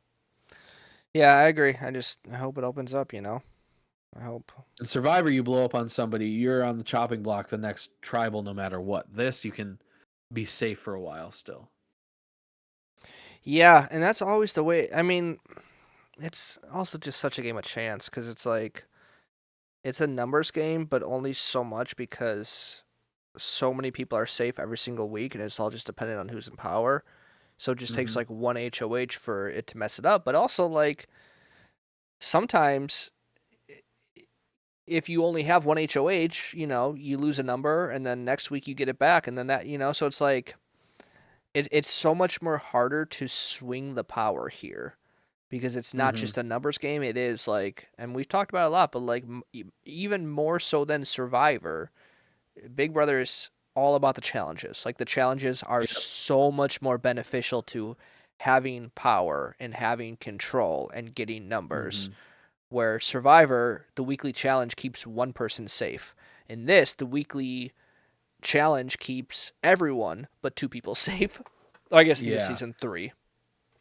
yeah, I agree. I hope it opens up. You know, I hope. In Survivor, you blow up on somebody, you're on the chopping block the next tribal no matter what. This, you can be safe for a while still. Yeah, and that's always the way. I mean, it's also just such a game of chance because it's like it's a numbers game, but only so much because so many people are safe every single week, and it's all just dependent on who's in power. So it just takes hmm like one HOH for it to mess it up. But also like sometimes if you only have one HOH, you know, you lose a number and then next week you get it back and then that, you know, so it's like it's so much more harder to swing the power here because it's not hmm just a numbers game. It is like, and we've talked about it a lot, but like even more so than Survivor, Big Brother is all about the challenges. Like the challenges are Yep. so much more beneficial to having power and having control and getting numbers. hmm Where Survivor, the weekly challenge keeps one person safe. In this, the weekly challenge keeps everyone but two people safe. I guess in this Yeah. season 3.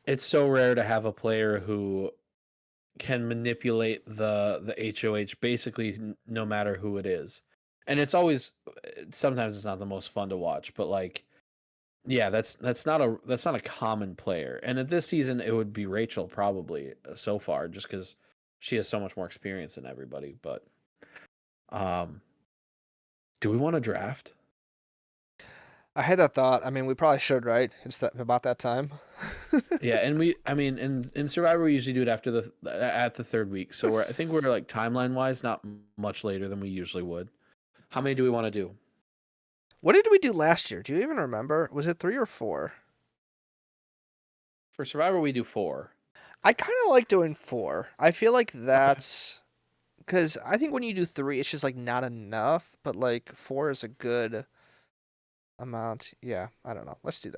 It's so rare to have a player who can manipulate the HOH basically no matter who it is. And it's always sometimes it's not the most fun to watch, but like yeah, that's not a common player. And at this season it would be Rachel probably so far just cuz she has so much more experience than everybody, but um do we want to draft? I had that thought. I mean, we probably should, right? It's about that time. Yeah, and I mean, in Survivor, we usually do it after the third week. So I think we're like timeline wise, not much later than we usually would. How many do we want to do? What did we do last year? Do you even remember? Was it 3 or 4? For Survivor, we do 4. I kind of like doing 4. I feel like that's because I think when you do 3, it's just like not enough, but like 4 is a good amount. Yeah, I don't know. Let's do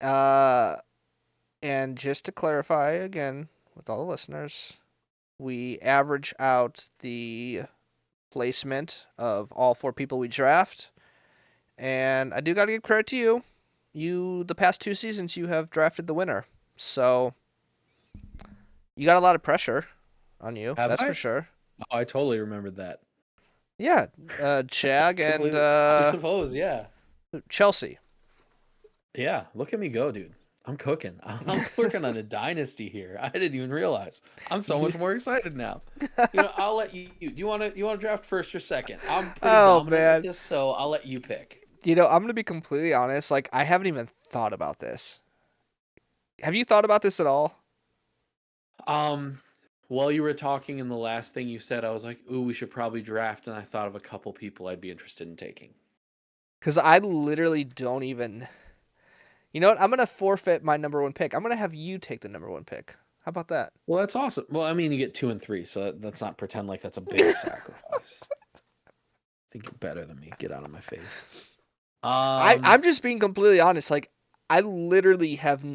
that. And just to clarify again with all the listeners, we average out the placement of all 4 people we draft. And I do got to give credit to you. The past 2 seasons, you have drafted the winner. So you got a lot of pressure on you. Have That's I? for sure. Oh, I totally remembered that. Yeah, Chag and I suppose, yeah. Chelsea. Yeah, look at me go, dude. I'm cooking. I'm working on a dynasty here. I didn't even realize. I'm so much more excited now. I'll let you. Do you want to draft first or second? I'm pretty dominant man. with this, so I'll let you pick. I'm gonna be completely honest. Like, I haven't even thought about this. Have you thought about this at all? While you were talking in the last thing you said, I was like, ooh, we should probably draft, and I thought of a couple people I'd be interested in taking. Because I literally don't even. You know what? I'm gonna forfeit my number 1 pick. I'm gonna have you take the number 1 pick. How about that? Well, that's awesome. Well, I mean, you get 2 and 3, so let's not pretend like that's a big sacrifice. Think you're better than me. Get out of my face. I'm just being completely honest. Like, I literally have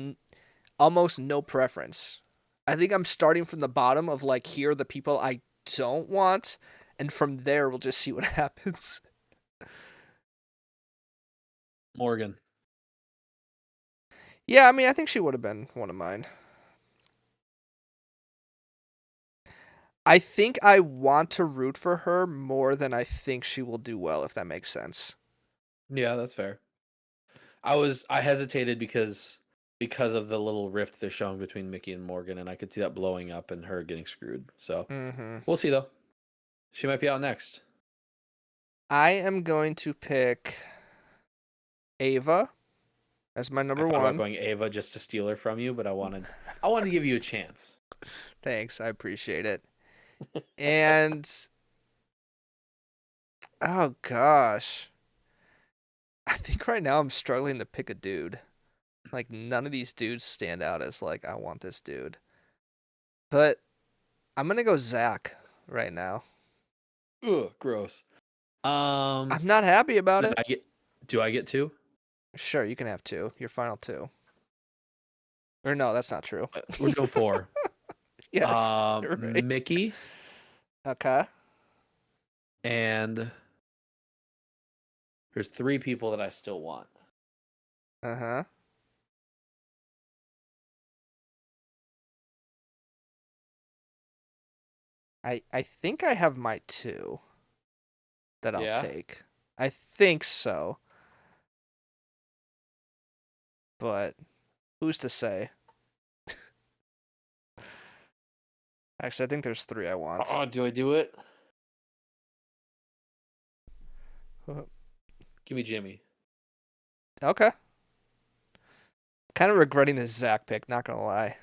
almost no preference. I think I'm starting from the bottom of like, here are the people I don't want, and from there we'll just see what happens. Morgan. Yeah, I mean, I think she would have been one of mine. I think I want to root for her more than I think she will do well, if that makes sense. Yeah, that's fair. I hesitated because of the little rift they're showing between Mickey and Morgan, and I could see that blowing up and her getting screwed. So we'll see though. She might be out next. I am going to pick Ava as my number I thought 1. about going Ava just to steal her from you, but I wanted to give you a chance. Thanks, I appreciate it. And oh gosh. I think right now I'm struggling to pick a dude. Like, none of these dudes stand out as like, I want this dude. But I'm gonna go Zach right now. Ugh, gross. I'm not happy about it. Do I get 2? Sure, you can have 2. Your final 2. Or no, that's not true. We're doing 4. Yes. You're right. Mickey Okay. and there's 3 people that I still want. Uh-huh. I think I have my 2 that I'll Yeah? take. I think so. But who's to say? Actually, I think there's 3 I want. Oh, do I do it? Uh, Give me Jimmy. Okay. Kind of regretting this Zach pick, not gonna lie.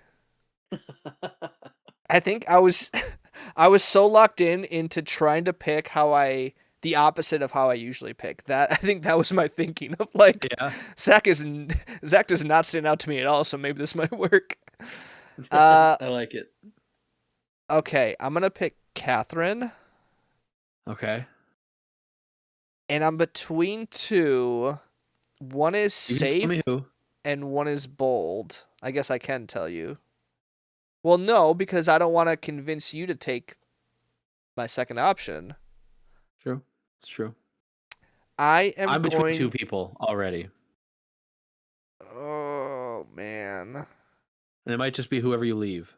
I think I was I was so locked into trying to pick the opposite of how I usually pick. I think that was my thinking of like, Yeah. Zach does not stand out to me at all, so maybe this might work. I like it. Okay, I'm gonna pick Catherine, Okay. and I'm between 2. One is You can tell me safe who. and one is bold. I guess I can tell you. Well, no, because I don't want to convince you to take my second option. True. It's true. I'm between 2 people already. Oh man. And it might just be whoever you leave.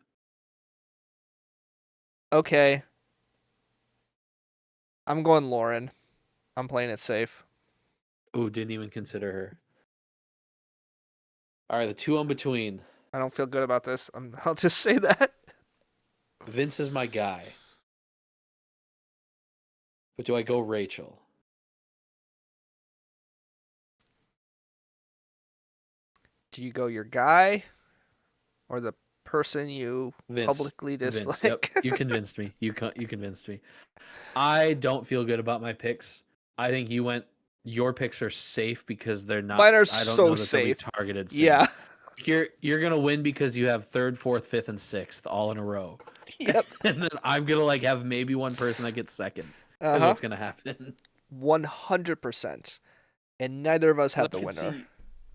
Okay. I'm going Lauren. I'm playing it safe. Ooh, didn't even consider her. All right, the 2 in between. I don't feel good about this. I'll just say that. Vince is my guy. But do I go Rachel? Do you go your guy or the person you Vince. publicly Vince. dislike? Yep. You convinced me. You convinced me. I don't feel good about my picks. I think your picks are safe because they're not. Mine are I don't so know that they'll be safe. targeted safe. Yeah. You're gonna win because you have third, fourth, fifth, and sixth all in a row. Yep. And then I'm gonna like have maybe one person that gets second. Is Uh-huh. what's gonna happen. 100%. And neither of us have the winner.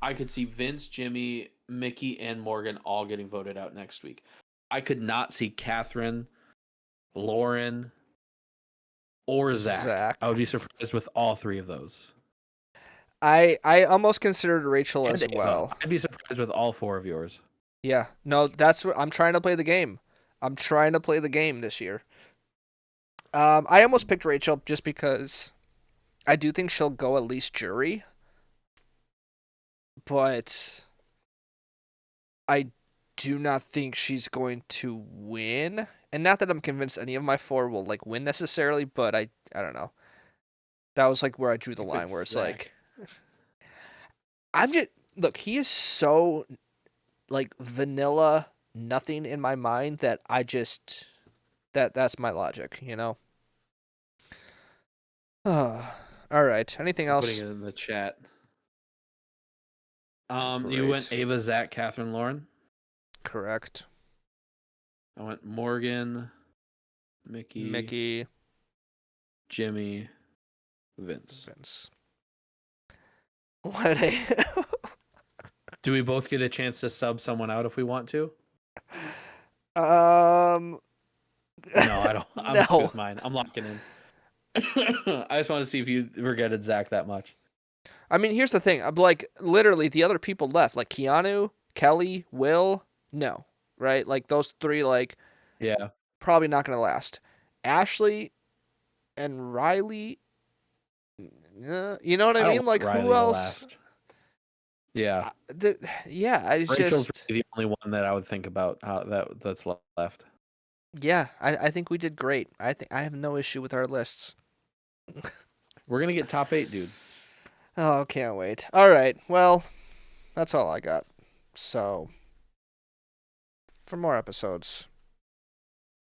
I could see Vince, Jimmy, Mickey, and Morgan all getting voted out next week. I could not see Catherine, Lauren, or Zach. I would be surprised with all three of those. I almost considered Rachel as And Ava. well. I'd be surprised with all four of yours. Yeah. No, that's what I'm trying to play the game. I'm trying to play the game this year. I almost picked Rachel just because I do think she'll go at least jury. But I do not think she's going to win. And not that I'm convinced any of my four will like win necessarily, but I don't know. That was like where I drew the You line picked where it's Zach. like I'm just look, he is so like vanilla nothing in my mind that I just that's my logic, you know. All right. Anything I'm else? putting it in the chat. Great. You went Ava, Zach, Catherine, Lauren. Correct. I went Morgan, Mickey, Jimmy, Vince. What a Do we both get a chance to sub someone out if we want to? No, No, I don't. I'm good No. with mine. I'm locking in. I just want to see if you regretted Zach that much. I mean, here's the thing. I'm like literally the other people left, like Keanu, Kelly, Will, no. Right? Like those three like Yeah. probably not going to last. Ashley and Riley, you know what I don't mean? Like Riley who to else? last. Yeah. Yeah, it's Rachel's just really the only one that I would think about that's left. yeah. I think we did great. I think I have no issue with our lists. We're gonna get top 8, dude. Oh, can't wait. All right, well, that's all I got. So, for more episodes,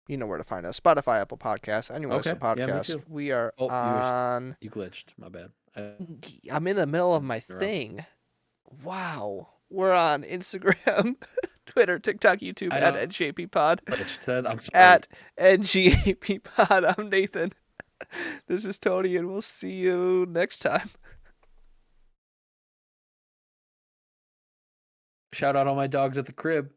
you know where to find us: Spotify, Apple Podcasts, anywhere Okay. there's a Yeah, me podcast. too. We are Oh, on. You glitched. My bad. I'm in the middle of my You're up. thing. Wow. We're on Instagram, Twitter, TikTok, YouTube I at don't- NGAPpod. I'm sorry. At NGAPpod. I'm Nathan. This is Tony, and we'll see you next time. Shout out all my dogs at the crib.